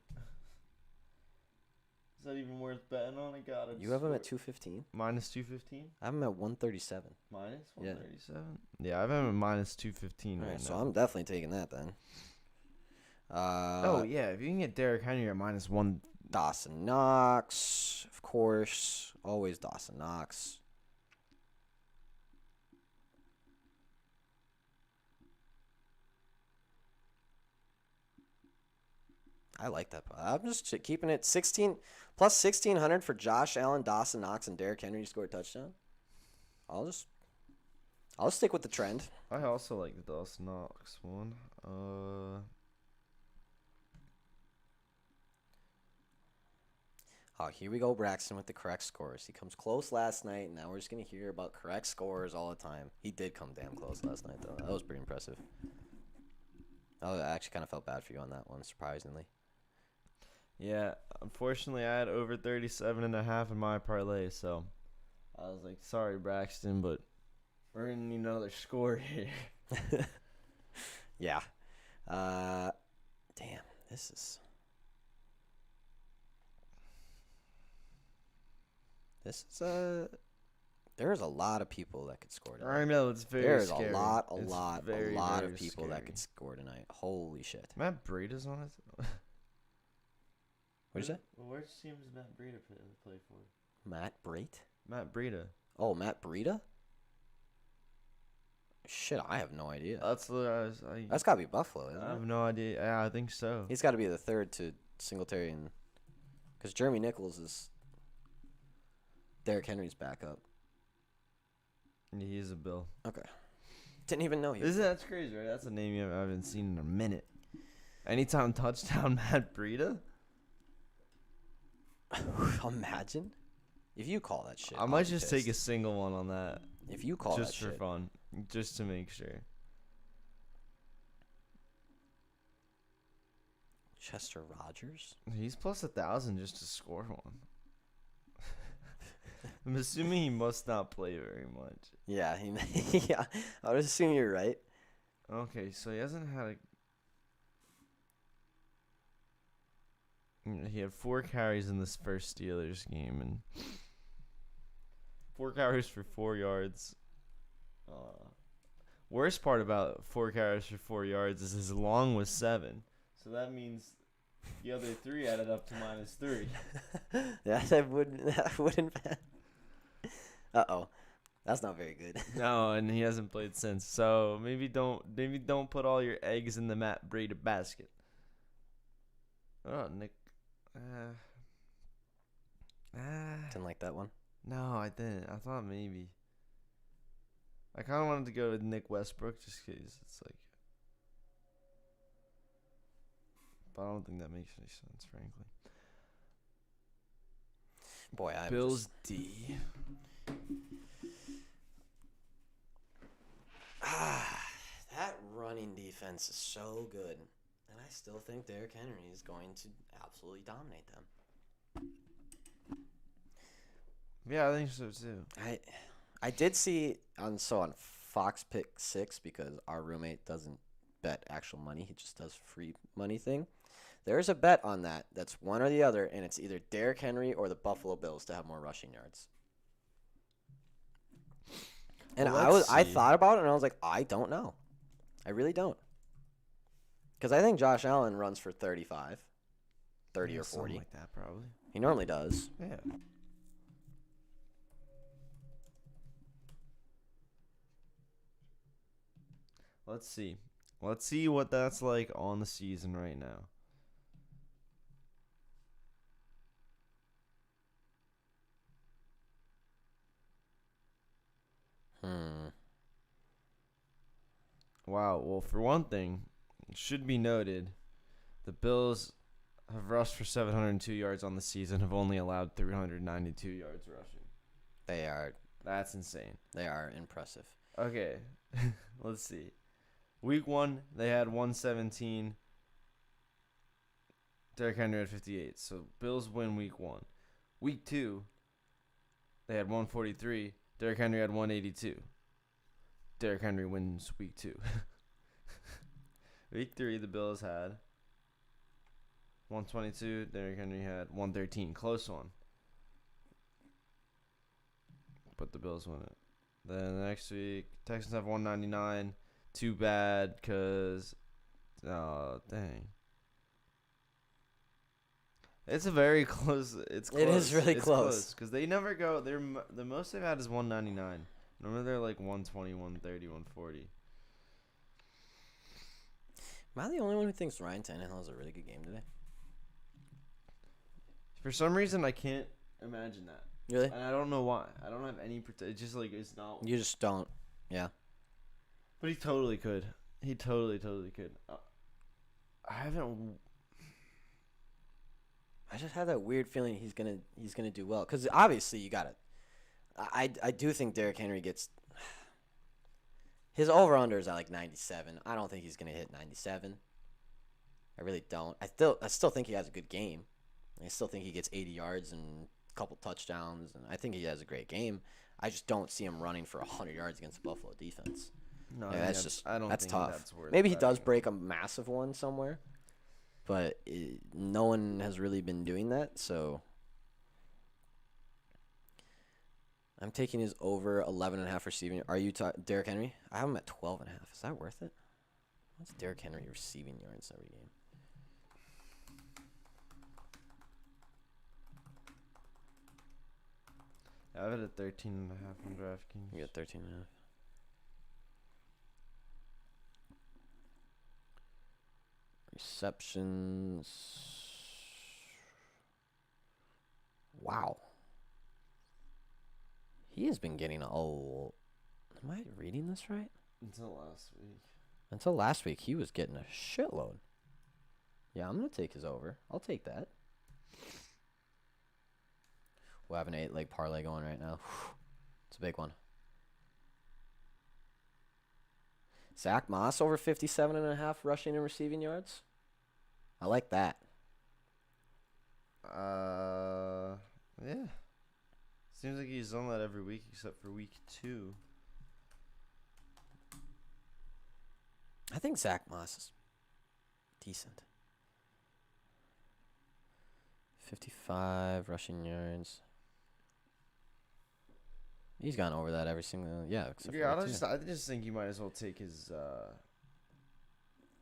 Is that even worth betting on? You have him at 215. Minus 215. I have him at 137. Minus 137. Yeah, I have him at minus 215 All right right, now. so I'm definitely taking that then. Oh yeah, if you can get Derrick Henry at minus 1. Dawson Knox, of course. Always Dawson Knox. I like that. I'm just keeping it 16 plus 1,600 for Josh Allen, Dawson Knox, and Derrick Henry to score a touchdown. I'll stick with the trend. I also like the Dawson Knox one. Oh, here we go, Braxton, with the correct scores. He comes close last night, and now we're just going to hear about correct scores all the time. He did come damn close last night, though. That was pretty impressive. I actually kind of felt bad for you on that one, surprisingly. Yeah, unfortunately, I had over 37.5 in my parlay, so I was like, sorry, Braxton, but we're going to need another score here. Yeah. Damn, this is... There's a lot of people that could score tonight. I know, it's very There's scary. a lot Very of people scary. that could score tonight. Holy shit. Matt Breida's on it. What'd you say? Well, which team does Matt Breida play for? Matt Brait? Matt Breida. Oh, Matt Breida? Shit, I have no idea. That's the That's got to be Buffalo, isn't I it? have no idea. Yeah, I think so. He's got to be the third to Singletary, and because Jeremy Nichols is Derrick Henry's backup. He is a Bill. Okay. Didn't even know he was. That's crazy, right? That's a name I haven't seen in a minute. Anytime touchdown, Matt Breida. Imagine if you call that shit. I might just take a single one on that. If you call just that for shit. fun, just to make sure. Chester Rogers? He's plus 1,000 just to score one. I'm assuming he must not play very much. Yeah, yeah. I would assume you're right. Okay, so he hasn't had he had 4 carries in this first Steelers game, and 4 carries for 4 yards. Worst part about 4 carries for 4 yards is his long was 7. So that means the other 3 added up to -3. That wouldn't. Uh-oh. That's not very good. No, and he hasn't played since. So maybe don't put all your eggs in the Matt Breida basket. Oh, Nick. Didn't like that one. No, I didn't. I thought maybe. I kind of wanted to go with Nick Westbrook just because it's like. But I don't think that makes any sense, frankly. Boy, I Bills D. That running defense is so good. And I still think Derrick Henry is going to absolutely dominate them. Yeah, I think so too. I did see on Fox Pick 6, because our roommate doesn't bet actual money, he just does free money thing. There's a bet on that's one or the other, and it's either Derrick Henry or the Buffalo Bills to have more rushing yards. And Well, I thought about it, and I was like, I don't know. I really don't. Because I think Josh Allen runs for 30 Yeah, or 40. something like that, probably. He normally does. Yeah. Let's see. Let's see what that's like on the season right now. Wow. Well, for one thing, it should be noted, the Bills have rushed for 702 yards on the season, have only allowed 392 yards rushing. They are That's insane. impressive. Okay. Let's see. Week 1, they had 117. Derrick Henry had 58. So Bills win week 1. Week 2, they had 143. Derrick Henry had 182. Derrick Henry wins week 2. Week 3, the Bills had 122. Derrick Henry had 113. Close one. But the Bills win it. Then the next week, Texans have 199. Too bad, because, oh, dang. It's a very close. It's close. It is really close. Because they never go. The most they've had is 199. Normally they're like 120, 130, 140. Am I the only one who thinks Ryan Tannehill has a really good game today? For some reason, I can't imagine that. Really? And I don't know why. I don't have any. It's just like it's not. You just don't. Yeah. But he totally could. He totally could. I haven't. I just have that weird feeling he's gonna do well because obviously you got it. I do think Derrick Henry gets his over under is at like 97. I don't think he's gonna hit 97. I really don't. I still think he has a good game. I still think he gets 80 yards and a couple touchdowns, and I think he has a great game. I just don't see him running for 100 yards against the Buffalo defense. No, Yeah, that's just I don't that's think tough. That's worth Maybe he betting. does break a massive one somewhere, but no one has really been doing that. So I'm taking his over 11.5 receiving. Are you Derrick Henry? I have him at 12.5. Is that worth it? What's Derrick Henry receiving yards every game? I have it at 13.5 on DraftKings. You got 13.5. Receptions. Wow. He has been getting old. Am I reading this right? Until last week. Until last week, he was getting a shitload. Yeah, I'm going to take his over. I'll take that. We'll have an 8-leg parlay going right now. It's a big one. Zach Moss over 57.5 rushing and receiving yards. I like that. Yeah. Seems like he's done that every week except for week 2. I think Zach Moss is decent. 55 rushing yards. He's gone over that every single except for Yeah, week 2. I just think you might as well take his.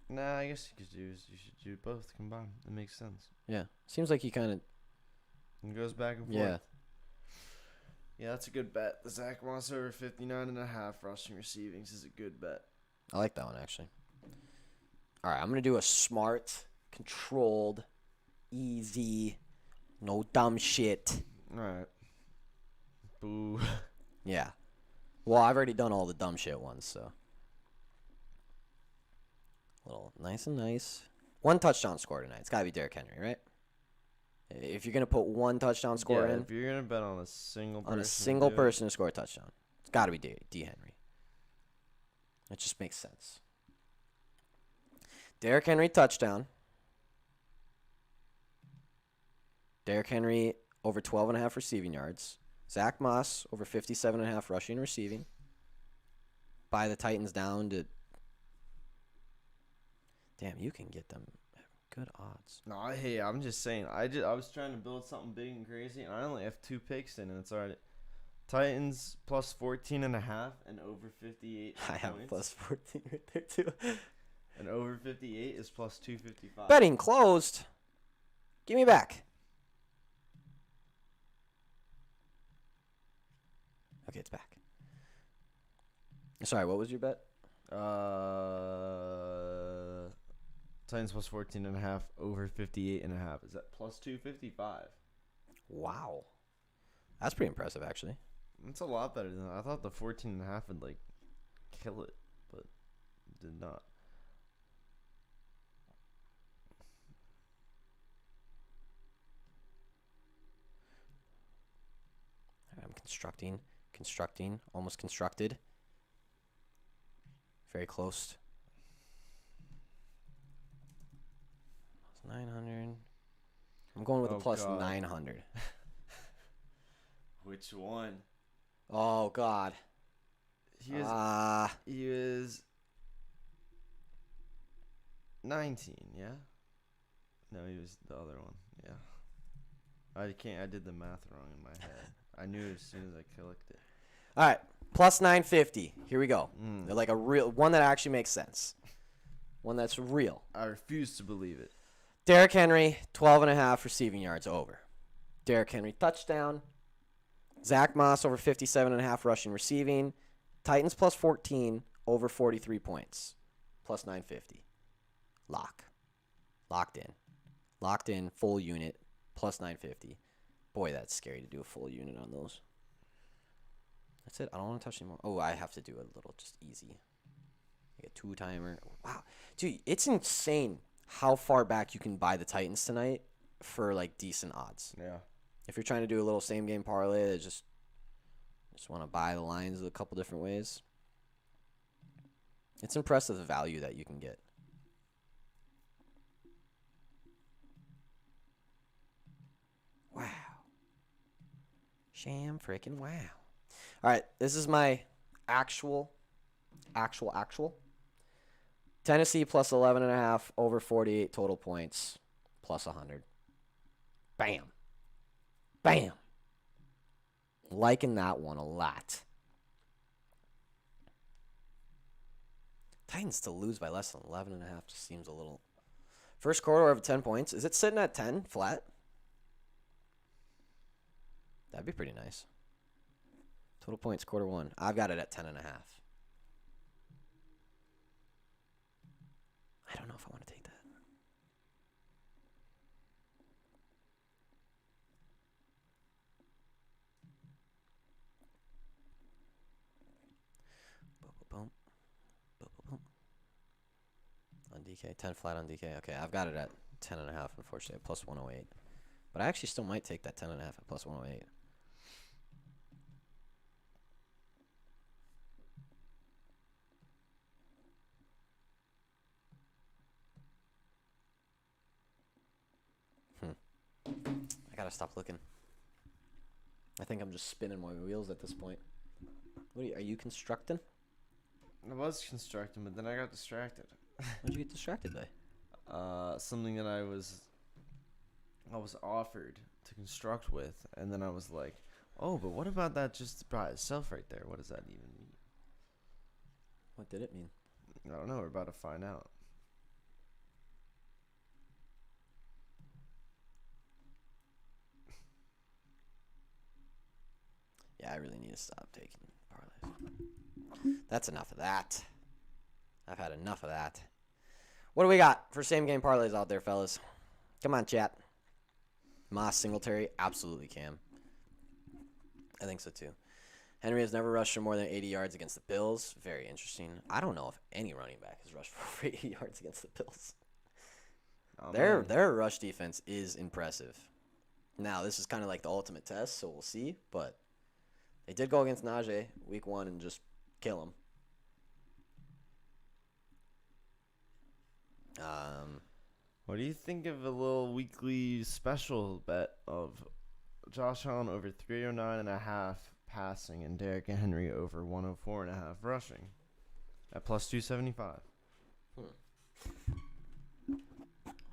Nah, I guess you should do both combined. It makes sense. Yeah, seems like he kind of. It goes back and forth. Yeah. Yeah, that's a good bet. The Zach Moss over 59.5 rushing receivings is a good bet. I like that one actually. All right, I'm gonna do a smart, controlled, easy, no dumb shit. All right. Boo. Yeah. Well, I've already done all the dumb shit ones, so. Little nice and nice. One touchdown score tonight. It's got to be Derrick Henry, right? If you're going to put one touchdown score in. If you're going to bet on a single person. On a single person to score a touchdown. It's got to be D. Henry. It just makes sense. Derrick Henry touchdown. Derrick Henry over 12.5 receiving yards. Zach Moss over 57.5 rushing and receiving. Buy the Titans down to. Damn, you can get them at good odds. No, hey, I'm just saying. I was trying to build something big and crazy, and I only have 2 picks in, and it's already Titans plus 14.5 and over 58. I have points. plus 14 right there too. And over 58 is plus 255. Betting closed. Give me back. Okay, it's back. Sorry, what was your bet? Titans plus 14.5 over 58.5. Is that plus 255? Wow. That's pretty impressive, actually. That's a lot better than I thought. The 14.5 would like kill it, but it did not. I'm constructing, almost constructed. Very close. 900. I'm going with a plus God. 900. Which one? Oh God. He is 19, yeah? No, he was the other one, yeah. I did the math wrong in my head. I knew as soon as I clicked it. All right, plus 950. Here we go. Mm. They're like a real one that actually makes sense. One that's real. I refuse to believe it. Derrick Henry, 12.5 receiving yards over. Derrick Henry touchdown. Zach Moss over 57.5 rushing receiving. Titans plus 14 over 43 points. Plus 950. Lock. Locked in. Locked in, full unit. plus 950. Boy, that's scary to do a full unit on those. That's it. I don't want to touch anymore. Oh, I have to do a little just easy. Like a 2-timer. Wow. Dude, it's insane how far back you can buy the Titans tonight for like decent odds. Yeah. If you're trying to do a little same game parlay that just want to buy the lines a couple different ways. It's impressive the value that you can get. Wow. Sham freaking wow. All right, this is my actual. Tennessee plus 11.5 over 48 total points plus 100. Bam. Bam. Liking that one a lot. Titans to lose by less than 11.5 just seems a little. First quarter of 10 points. Is it sitting at 10 flat? That'd be pretty nice. Total points, quarter one. I've got it at 10.5. I don't know if I want to take that. Boom. On DK, 10 flat on DK. Okay, I've got it at 10.5, unfortunately, at plus 108. But I actually still might take that 10.5 at plus 108. I gotta stop looking. I think I'm just spinning my wheels at this point. What are you constructing? I was constructing, but then I got distracted. What'd you get distracted by? Something that I was offered to construct with, and then I was like, oh, but what about that just by itself right there? What does that even mean? What did it mean? I don't know. We're about to find out. Yeah, I really need to stop taking parlays. That's enough of that. I've had enough of that. What do we got for same game parlays out there, fellas? Come on, chat. Moss, Singletary, absolutely can. I think so too. Henry has never rushed for more than 80 yards against the Bills. Very interesting. I don't know if any running back has rushed for 80 yards against the Bills. Oh, Their rush defense is impressive. Now, this is kind of like the ultimate test, so we'll see. But they did go against Najee week 1 and just kill him. What do you think of a little weekly special bet of Josh Allen over 309.5 passing and Derrick Henry over 104.5 rushing at plus 275?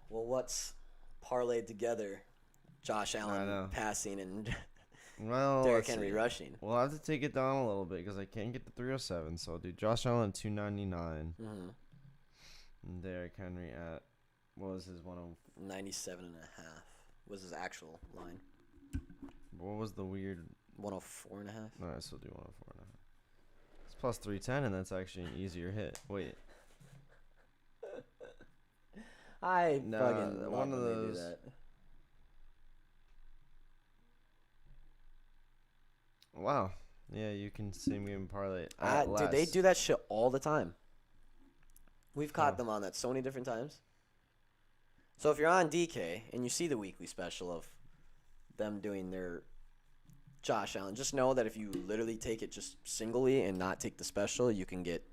Well, what's parlayed together? Josh Allen passing and Derrick Henry rushing. We'll have to take it down a little bit because I can't get the 307, so I'll do Josh Allen at 299 and Derrick Henry at, what was his 97.5 was his actual line. What was the weird 104.5? No, I still do 104.5. It's plus 310, and that's actually an easier hit. Wait. I fucking love one of when they those. do that. Wow. Yeah, you can same game parlay. Dude, they do that shit all the time. We've caught them on that so many different times. So if you're on DK and you see the weekly special of them doing their Josh Allen, just know that if you literally take it just singly and not take the special, you can get,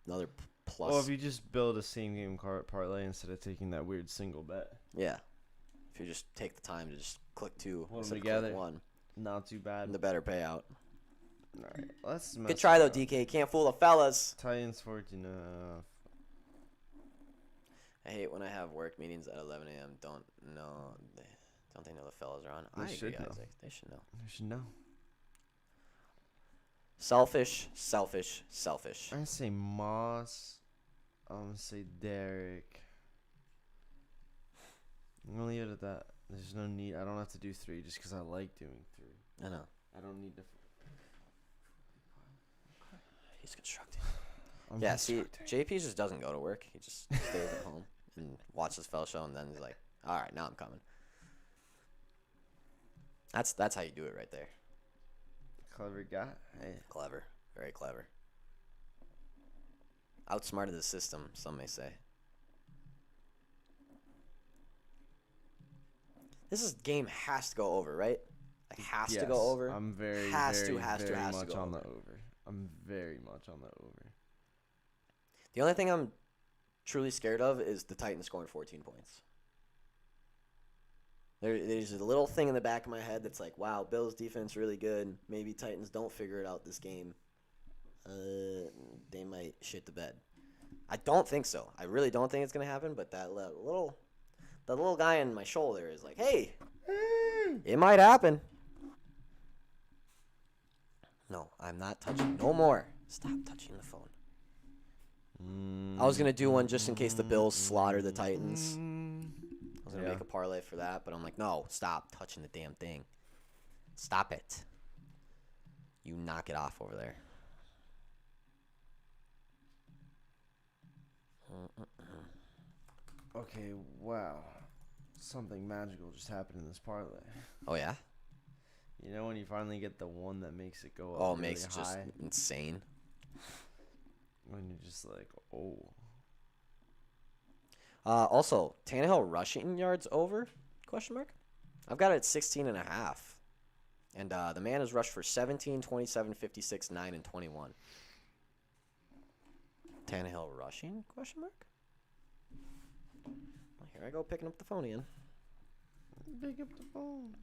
another plus. Well, if you just build a same game parlay instead of taking that weird single bet. Yeah. If you just take the time to just click 2 Hold instead them of click together. 1. Not too bad. The better payout. All right, let's Good try, though, DK. Can't fool the fellas. Titans 14. I hate when I have work meetings at 11 a.m. Don't they know the fellas are on? They should know. Isaac. They should know. You should know. Selfish. I say Moss. I'm gonna say Derek. I'm gonna leave it at that. There's no need. I don't have to do 3 just because I like doing 3. I know. I don't need to. He's constructing. Yeah, see, JP just doesn't go to work. He just stays at home and watches Fell Show, and then he's like, all right, now I'm coming. That's how you do it right there. Clever guy. Hey. Clever. Very clever. Outsmarted the system, some may say. Game has to go over, right? Like, has to go over. I'm very, has very, to very go much on over. the over. I'm very much on the over. The only thing I'm truly scared of is the Titans scoring 14 points. There's a little thing in the back of my head that's like, wow, Bills defense really good. Maybe Titans don't figure it out this game. They might shit the bed. I don't think so. I really don't think it's gonna happen. But that little guy in my shoulder is like, hey, it might happen. No, I'm not touching. No more. Stop touching the phone. I was gonna do one just in case the Bills slaughter the Titans. I was gonna make a parlay for that, but I'm like, no, stop touching the damn thing. Stop it. You knock it off over there. Okay, wow. Something magical just happened in this parlay. Oh yeah. You know when you finally get the one that makes it go up Oh, it really makes it just high? insane. When you're just like, oh. Also, Tannehill rushing yards over? Question mark. I've got it at 16.5. And the man has rushed for 17, 27, 56, 9, and 21. Tannehill rushing? Question mark. Well, here I go picking up the phone again. Pick up the phone.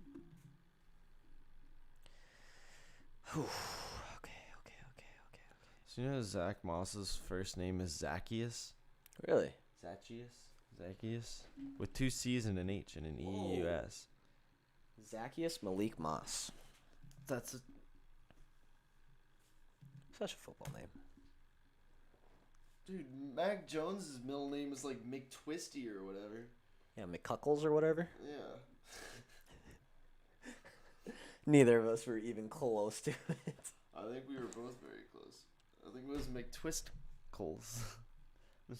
Okay. So you know Zach Moss's first name is Zacchaeus? Really? Zacchaeus? With 2 C's and an H and an E-U-S. Zacchaeus Malik Moss. That's Such a football name. Dude, Mac Jones' middle name is like McTwisty or whatever. Yeah, McCuckles or whatever. Yeah. Neither of us were even close to it. I think we were both very close. I think it was McTwisticles.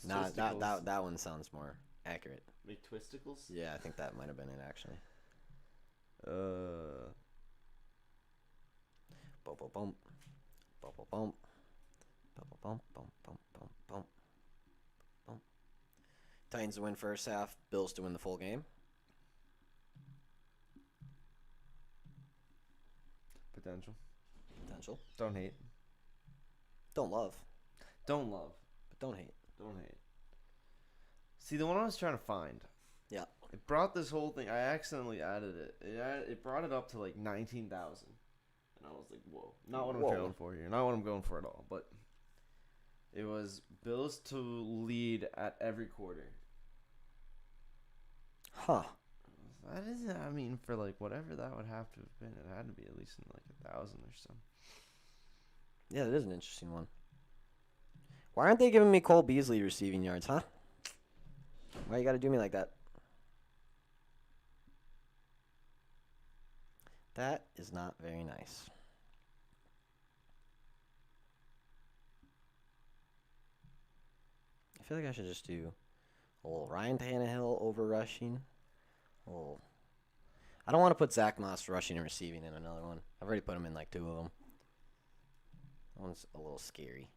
Nah, that one sounds more accurate. McTwisticles? Yeah, I think that might have been it actually. Bum bum bum. Bum bum bum. Bum bum bum bum bum bum bum. Titans to win first half, Bills to win the full game. Potential. Don't hate. Don't love, Don't love. but don't hate. Don't hate. See, the one I was trying to find. Yeah. It brought this whole thing. I accidentally added it. It brought it up to like 19,000. And I was like, whoa. Not what I'm going for here. Not what I'm going for at all. But it was Bills to lead at every quarter. Huh. That is, I mean, for like whatever that would have to have been, it had to be at least in like 1,000 or so. Yeah, that is an interesting one. Why aren't they giving me Cole Beasley receiving yards, huh? Why you got to do me like that? That is not very nice. I feel like I should just do a little Ryan Tannehill over rushing. I don't want to put Zach Moss rushing and receiving in another one. I've already put him in like 2 of them. That one's a little scary.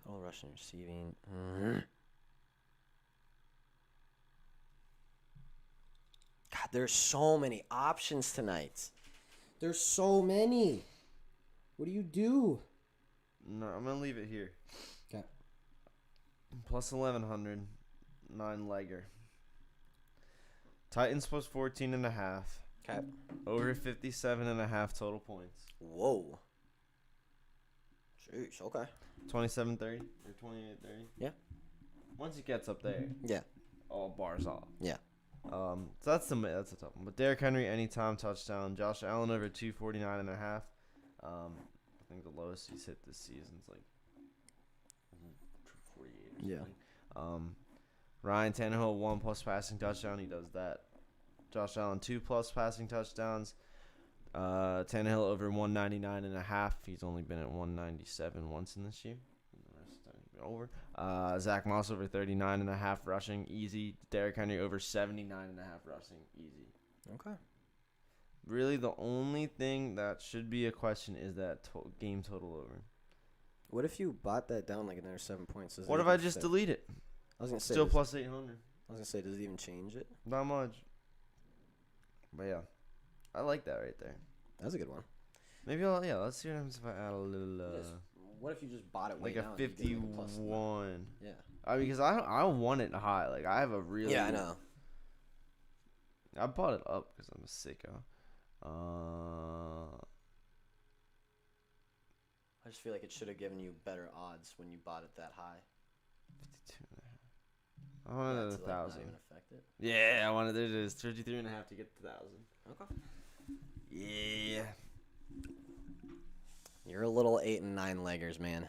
Total rushing and receiving. God, there's so many options tonight. There's so many. What do you do? No, I'm going to leave it here. Okay. Plus 1,100. 9-legger. Titans plus 14.5. Okay. Over 57.5 total points. Whoa. Jeez, okay. 27-30 or 28-30. Yeah. Once it gets up there, Yeah. all bars off. Yeah. So that's a tough one. But Derrick Henry anytime touchdown. Josh Allen over 249.5. I think the lowest he's hit this season's like 48 or something. Yeah. Ryan Tannehill 1+ passing touchdown. He does that. Josh Allen 2+ passing touchdowns. Tannehill over 199.5. He's only been at 197 once in this year. And the rest of the time he's over. Zach Moss over 39.5 rushing, easy. Derrick Henry over 79.5 rushing, easy. Okay. Really, the only thing that should be a question is that game total over. What if you bought that down like another 7 points? Does it What if even I just fit? delete it? I was gonna say Still does, plus 800. I was gonna say, does it even change it? Not much. But yeah, I like that right there. That's a good one. Maybe let's see what happens if I add a little What if you just bought it way like a down and you get, like, a plus 51. Yeah. Because I want it high. Like I have a really Yeah, I know. I bought it up because I'm a sicko. I just feel like it should have given you better odds when you bought it that high. 52.5. I wanted to, 1,000. not even affect it. Yeah, I wanted it is 33.5 to get to 1,000. Okay. Yeah. You're a little 8 and 9 leggers, man.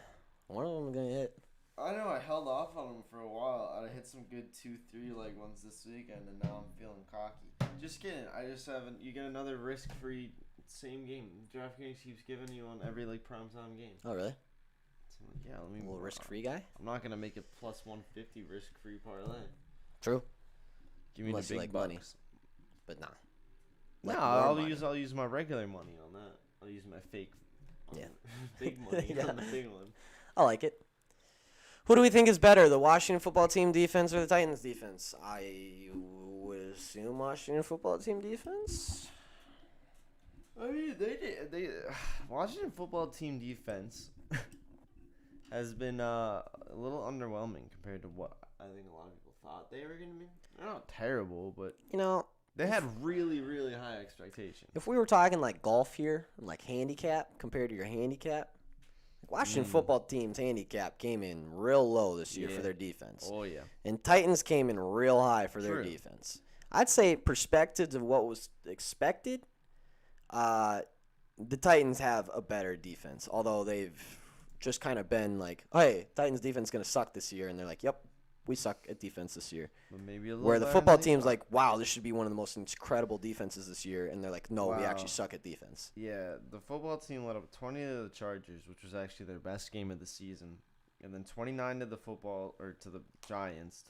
One of them gonna hit. I know I held off on them for a while. I hit some good 2-3 leg ones this weekend, and now I'm feeling cocky. Just kidding. I just haven't. You get another risk-free same game. DraftKings keeps giving you on every like primetime game. Oh, really? So, yeah, let me. A little risk-free guy? I'm not gonna make it plus 150 risk-free parlay. True. Give me Unless the you big like money. bucks. But nah. No, Like I'll more money. use my regular money on that. I'll use my fake. Yeah. Big money Yeah. on the big one. I like it. Who do we think is better, the Washington football team defense or the Titans defense? I would assume Washington football team defense. I mean, they Washington football team defense has been a little underwhelming compared to what I think a lot of people thought they were going to be. They're not terrible, but You know, they had really, really high expectations. if we were talking like golf here and like handicap compared to your handicap, Washington football team's handicap came in real low this year for Yeah. their defense. Oh, yeah. And Titans came in real high for their True. defense. I'd say perspectives of what was expected, the Titans have a better defense, although they've just kind of been like, hey, Titans defense is going to suck this year. And they're like, yep, we suck at defense this year. But maybe a little Where the better football than they team's thought. like, wow, this should be one of the most incredible defenses this year. And they're like, no, we Wow. actually suck at defense. Yeah, the football team let up 20 to the Chargers, which was actually their best game of the season, and then 29 to the football Giants,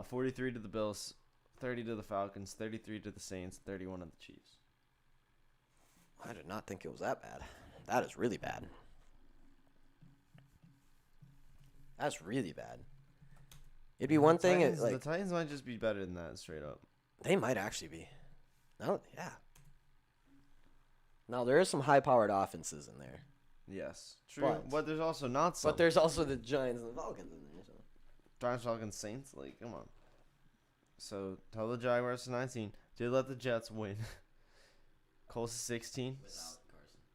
43 to the Bills, 30 to the Falcons, 33 to the Saints, 31 to the Chiefs. I did not think it was that bad. That is really bad. That's really bad. It'd be one thing, The Titans might just be better than that, straight up. they might actually be. No, yeah. Now there is some high-powered offenses in there, Yes, true. But there's also not some. but there's also the Giants and the Falcons in there. So. Giants, Falcons, Saints. Like, come on. So tell the Jaguars to 19. Did let the Jets win. Colts 16.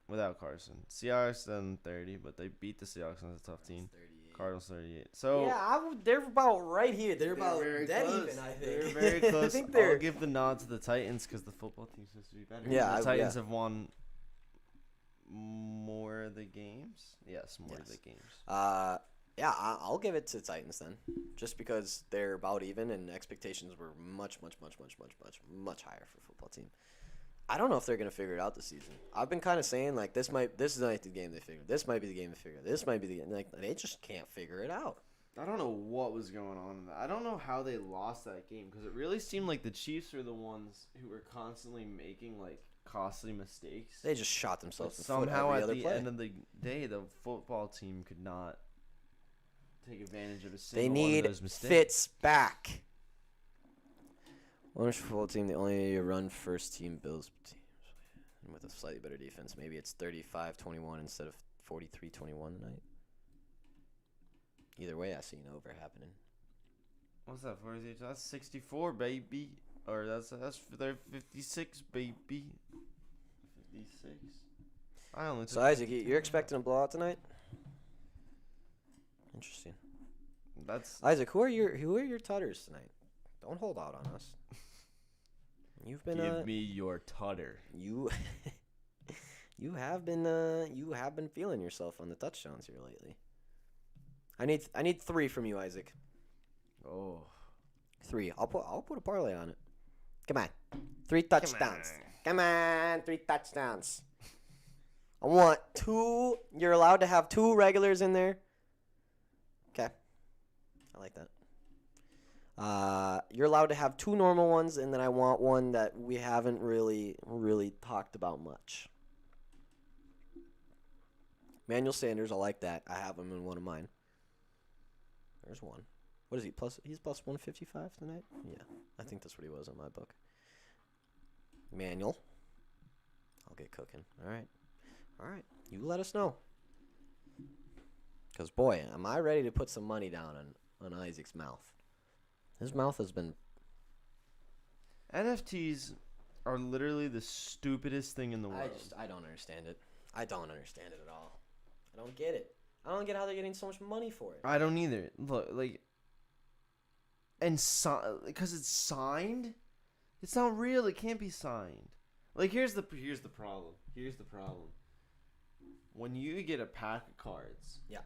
Without Carson. Seahawks then 30, but they beat the Seahawks. That's a tough team. Cardinals 38. So Yeah, they're about right here. They're about very dead close. even, I think. They're very close. I think they're. I'll give the nod to the Titans because the football team seems to be better. Yeah, the Titans yeah. have won more of the games. Yes, more of the games. Yeah, I'll give it to Titans then, just because they're about even and expectations were much higher for a football team. I don't know if they're gonna figure it out this season. I've been kind of saying like this is not the game they figure. This might be the game they figure. This might be the game. Like they just can't figure it out. I don't know what was going on in that. I don't know how they lost that game because it really seemed like the Chiefs were the ones who were constantly making like costly mistakes. They just shot But themselves in the foot somehow every at other the play. end of the day, the football team could not take advantage of a They single one need of those mistakes. Fitz back. Owners football team, the only run first team Bills teams with a slightly better defense. Maybe it's 35-21 instead of 43-21 tonight. Either way, I see an over happening. What's that? 48? That's 64, baby. Or that's for their 56, baby. 56. I only. So took Isaac, 52. you're expecting a blowout tonight? Interesting. That's Isaac, who are your tutters tonight? Don't hold out on us. You've been give me your tutter. you have been feeling yourself on the touchdowns here lately. I need 3 from you, Isaac. Oh. 3. I'll put a parlay on it. Come on. 3 touchdowns. Come on, 3 touchdowns. I want 2. You're allowed to have 2 regulars in there. I like that. You're allowed to have 2 normal ones, and then I want one that we haven't really talked about much. Manuel Sanders, I like that. I have him in one of mine. There's one. What is he? He's plus 155 tonight? Yeah, I think that's what he was in my book. Manuel. I'll get cooking. All right. You let us know. Because, boy, am I ready to put some money down on Isaac's mouth. His mouth has been... NFTs are literally the stupidest thing in the world. I don't understand it. I don't understand it at all. I don't get it. I don't get how they're getting so much money for it. I don't either. Look, like... And because it's signed? It's not real. It can't be signed. Like, here's the problem. When you get a pack of cards... Yeah.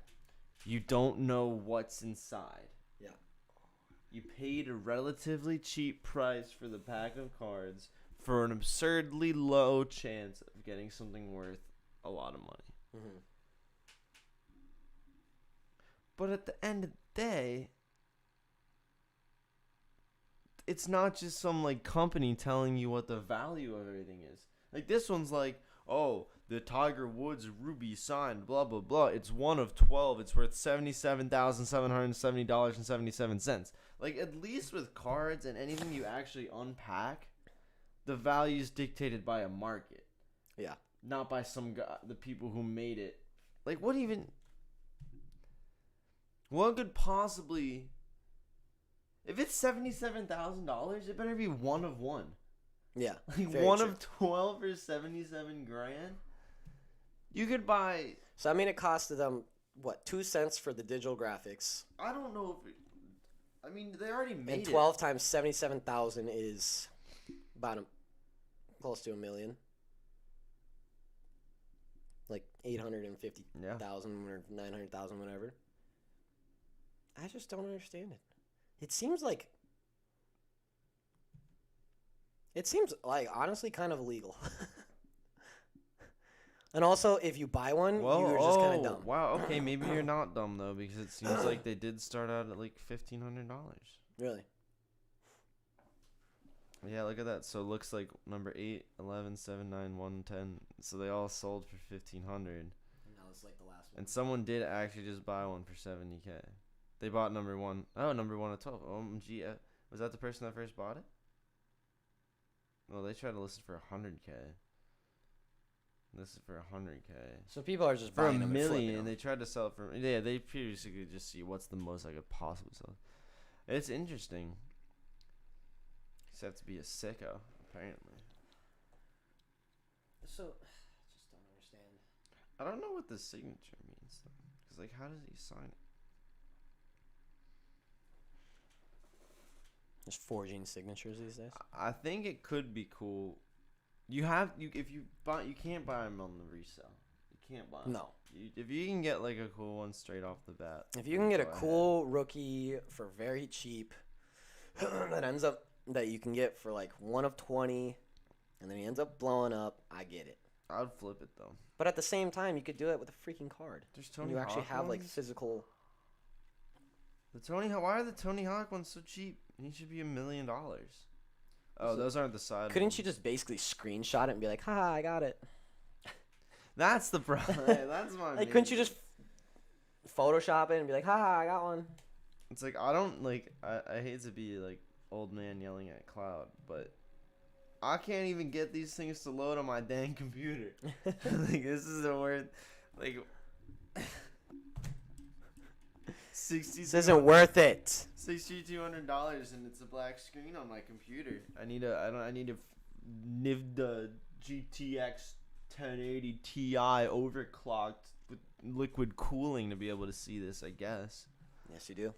You don't know what's inside. Yeah. You paid a relatively cheap price for the pack of cards for an absurdly low chance of getting something worth a lot of money. Mm-hmm. But at the end of the day, it's not just some like company telling you what the value of everything is. Like this one's like, oh, the Tiger Woods Ruby signed, blah, blah, blah. It's 1 of 12. It's worth $77,770.77. Like, at least with cards and anything you actually unpack, the value is dictated by a market. Yeah. Not by some guy, the people who made it. Like, what could possibly... If it's $77,000, it better be 1 of 1. Yeah. Like 1 of 12 for $77,000. You could buy. So I mean, it costed them what, 2 cents for the digital graphics. I don't know if. I mean, they already made and 12 times 77,000 is about close to $1 million. Like 850,000 or 900,000, whatever. I just don't understand it. It seems like honestly kind of illegal. And also, if you buy one, you're just kind of dumb. Wow, okay, maybe you're not dumb, though, because it seems like they did start out at like $1,500. Really? Yeah, look at that. So it looks like number 8, 11, 7, 9, 1, 10. So they all sold for $1,500. And now it's like the last one. And someone did actually just buy one for $70K. They bought number 1. Oh, number 1 at 12. OMG. Was that the person that first bought it? Well, they tried to list it for $100K. This is for $100K. So people are just for buying $1 them million. and They tried to sell it for they basically just see what's the most I could possibly sell. It's interesting. You have to be a sicko, apparently. So, I just don't understand. I don't know what the signature means though, because like, how does he sign it? Just forging signatures these days. I think it could be cool. If you can't buy them on the resale. You can't buy them. No. If you can get like a cool one straight off the bat. If you can get a cool rookie for very cheap, that you can get for like 1 of 20, and then he ends up blowing up, I get it. I'd flip it though. But at the same time, you could do it with a freaking card. There's Tony you Hawk actually have like ones? physical. Why are the Tony Hawk ones so cheap? He should be $1 million. Oh, those aren't the side. Couldn't you just basically screenshot it and be like, haha, I got it? That's the problem. That's my. Like, couldn't you just Photoshop it and be like, haha, I got one? It's like, I don't like. I hate to be like old man yelling at cloud, but I can't even get these things to load on my dang computer. Like, this is the word. Like, This isn't worth it. $6,200 and it's a black screen on my computer. I need a NVIDIA GTX 1080 Ti overclocked with liquid cooling to be able to see this, I guess. Yes, you do.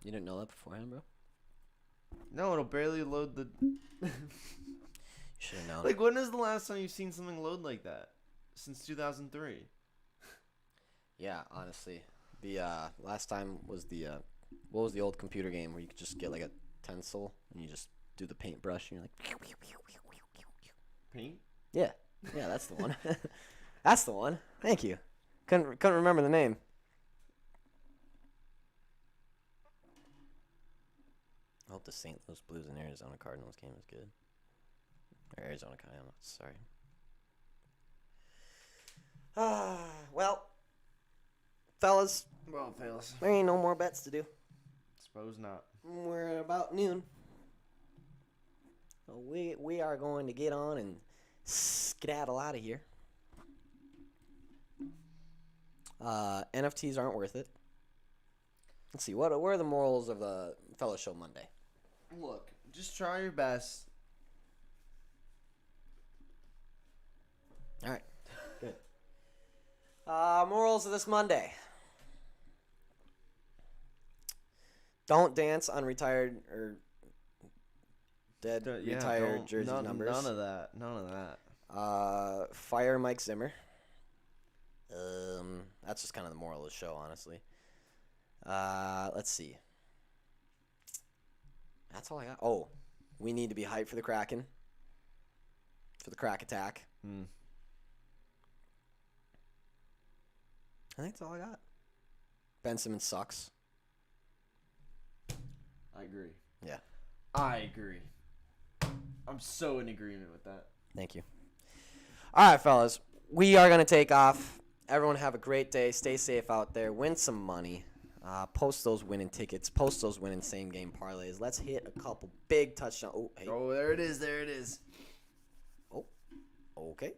You didn't know that beforehand, bro? No, it'll barely load the. You should have known. Like, when is the last time you've seen something load like that? Since 2003. Yeah, honestly. The last time was what was the old computer game where you could just get like a pencil and you just do the paintbrush and you're like Paint? Yeah, that's the one. That's the one. Thank you. Couldn't remember the name. I hope the St. Louis Blues and Arizona Cardinals game is good. Or Arizona Cardinals, sorry. Well, fellas, Well, fails. there ain't no more bets to do. Suppose not. We're at about noon. So we are going to get on and skedaddle out of here. NFTs aren't worth it. Let's see, what are the morals of the Fellow Show Monday? Look, just try your best. All right, good. Morals of this Monday. Don't dance on retired or dead retired jersey numbers. None of that. None of that. Fire Mike Zimmer. That's just kind of the moral of the show, honestly. Let's see. That's all I got. Oh, we need to be hyped for the Kraken. For the Crack Attack. I think that's all I got. Ben Simmons sucks. I agree. Yeah. I agree. I'm so in agreement with that. Thank you. All right, fellas. We are going to take off. Everyone have a great day. Stay safe out there. Win some money. Post those winning tickets. Post those winning same-game parlays. Let's hit a couple big touchdowns. Oh, hey. Oh, there it is. There it is. Oh, okay.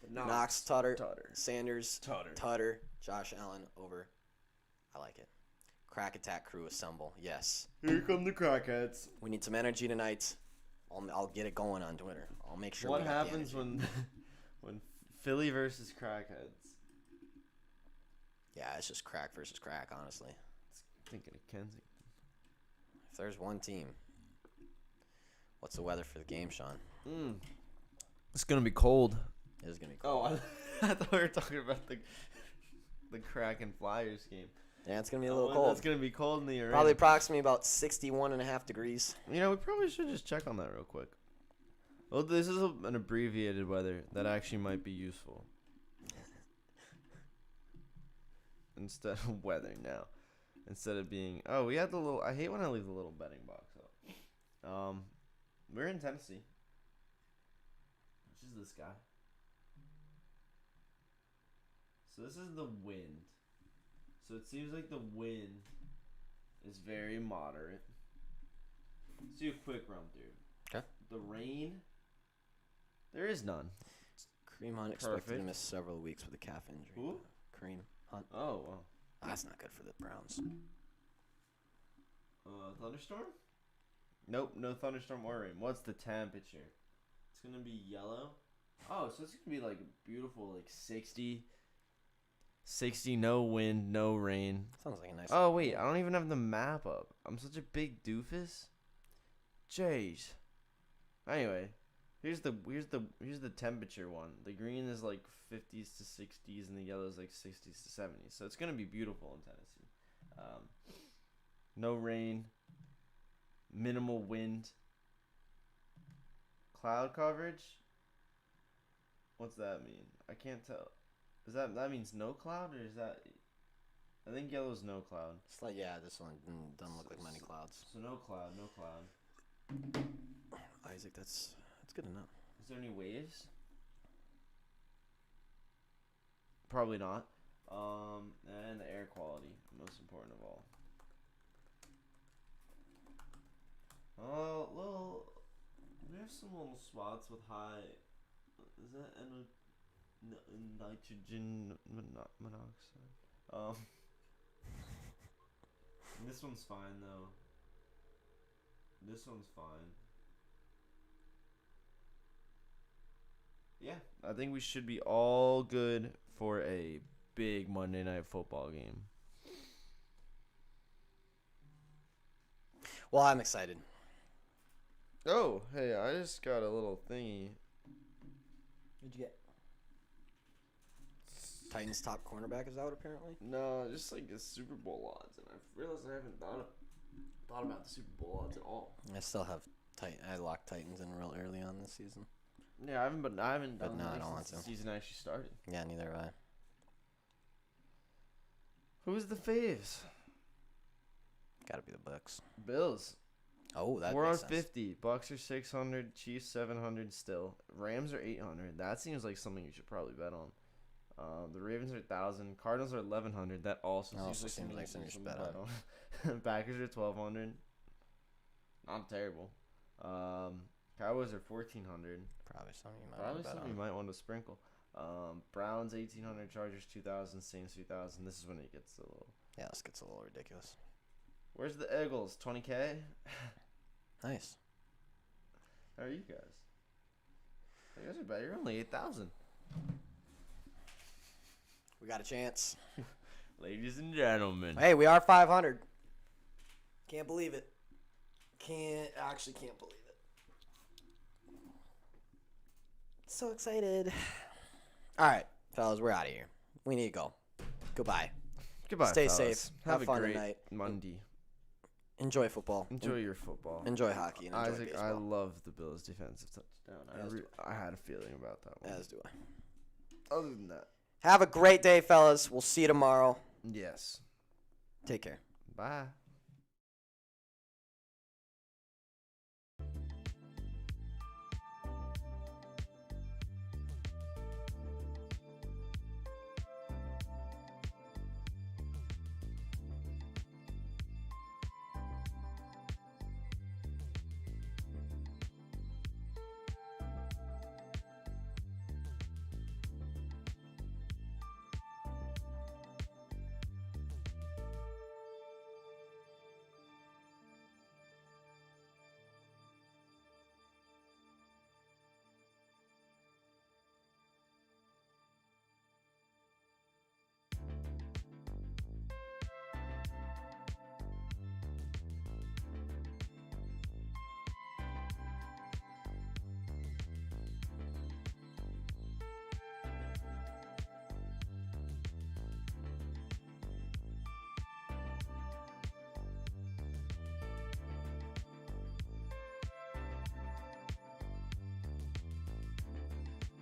Knox, Knox, Tutter, Tutter. Sanders, Tutter. Josh Allen over. I like it. Crack Attack crew assemble. Yes. Here come the crackheads. We need some energy tonight. I'll get it going on Twitter. I'll make sure. What we got happens the energy. when Philly versus crackheads? Yeah, it's just crack versus crack, honestly. Thinking of Kensington. If there's one team, what's the weather for the game, Sean? It's gonna be cold. It is gonna be cold. Oh, I thought we were talking about the Kraken Flyers game. Yeah, it's gonna be a little cold. It's gonna be cold in the arena. Probably approximately about 61.5 degrees. You know, we probably should just check on that real quick. Well, this is an abbreviated weather that actually might be useful. Instead of weather now. Instead of being, we had the little, I hate when I leave the little betting box up. We're in Tennessee. Which is this guy. So this is the wind. So it seems like the wind is very moderate. Let's do a quick run through. Okay. The rain, there is none. Kareem Hunt expected to Perfect. miss several weeks with a calf injury. Who? Kareem Hunt. Oh, wow. That's not good for the Browns. Thunderstorm? Nope, no thunderstorm or rain. What's the temperature? It's going to be yellow. Oh, so it's going to be like a beautiful, like 60, no wind, no rain. Sounds like a nice. Oh, wait, I don't even have the map up. I'm such a big doofus. Jeez. Anyway, here's the temperature one. The green is like 50s to 60s, and the yellow is like 60s to 70s. So it's gonna be beautiful in Tennessee. No rain, minimal wind, cloud coverage. What's that mean? I can't tell. That means no cloud, or is that? I think yellow's no cloud. It's like, yeah, this one doesn't look like many clouds. So no cloud, no cloud. Isaac, that's good enough. Is there any waves? Probably not. And the air quality, most important of all. We have some little spots with high. Is that nitrogen monoxide? This one's fine though. This one's fine. Yeah, I think we should be all good for a big Monday Night Football game. Well, I'm excited. Oh, hey, I just got a little thingy. What'd you get? Titans top cornerback is out apparently. No, just like the Super Bowl odds, and I realized I haven't thought about the Super Bowl odds at all. I still have I locked Titans in real early on this season. Yeah, I haven't done no, I that don't want since to. the season actually started. Yeah, neither have I. Who's the faves? Gotta be the Bucks. Bills. Oh, that We're on makes sense. 50. Bucks are 600. Chiefs 700 still. Rams are 800. That seems like something you should probably bet on. The Ravens are 1,000. Cardinals are 1,100. That also seems like something you should bet on. Packers are 1,200. Not terrible. Cowboys are 1,400. Probably something You might want to sprinkle. Browns 1,800. Chargers 2,000. Saints 3,000. This is when it gets a little. Yeah, this gets a little ridiculous. Where's the Eagles? 20K. Nice. How are you guys? You guys are better. You're only 8,000. We got a chance. Ladies and gentlemen. Hey, we are 500. Can't believe it. Can't believe it. So excited. All right, fellas, we're out of here. We need to go. Goodbye. Goodbye. Stay fellas. safe. Have fun a great tonight. Monday. Enjoy football. Enjoy your football. Enjoy hockey. And enjoy Isaac, baseball. I love the Bills' defensive touchdown. I had a feeling about that one. As do I. Other than that, Have a great day, fellas. We'll see you tomorrow. yes. Take care. Bye.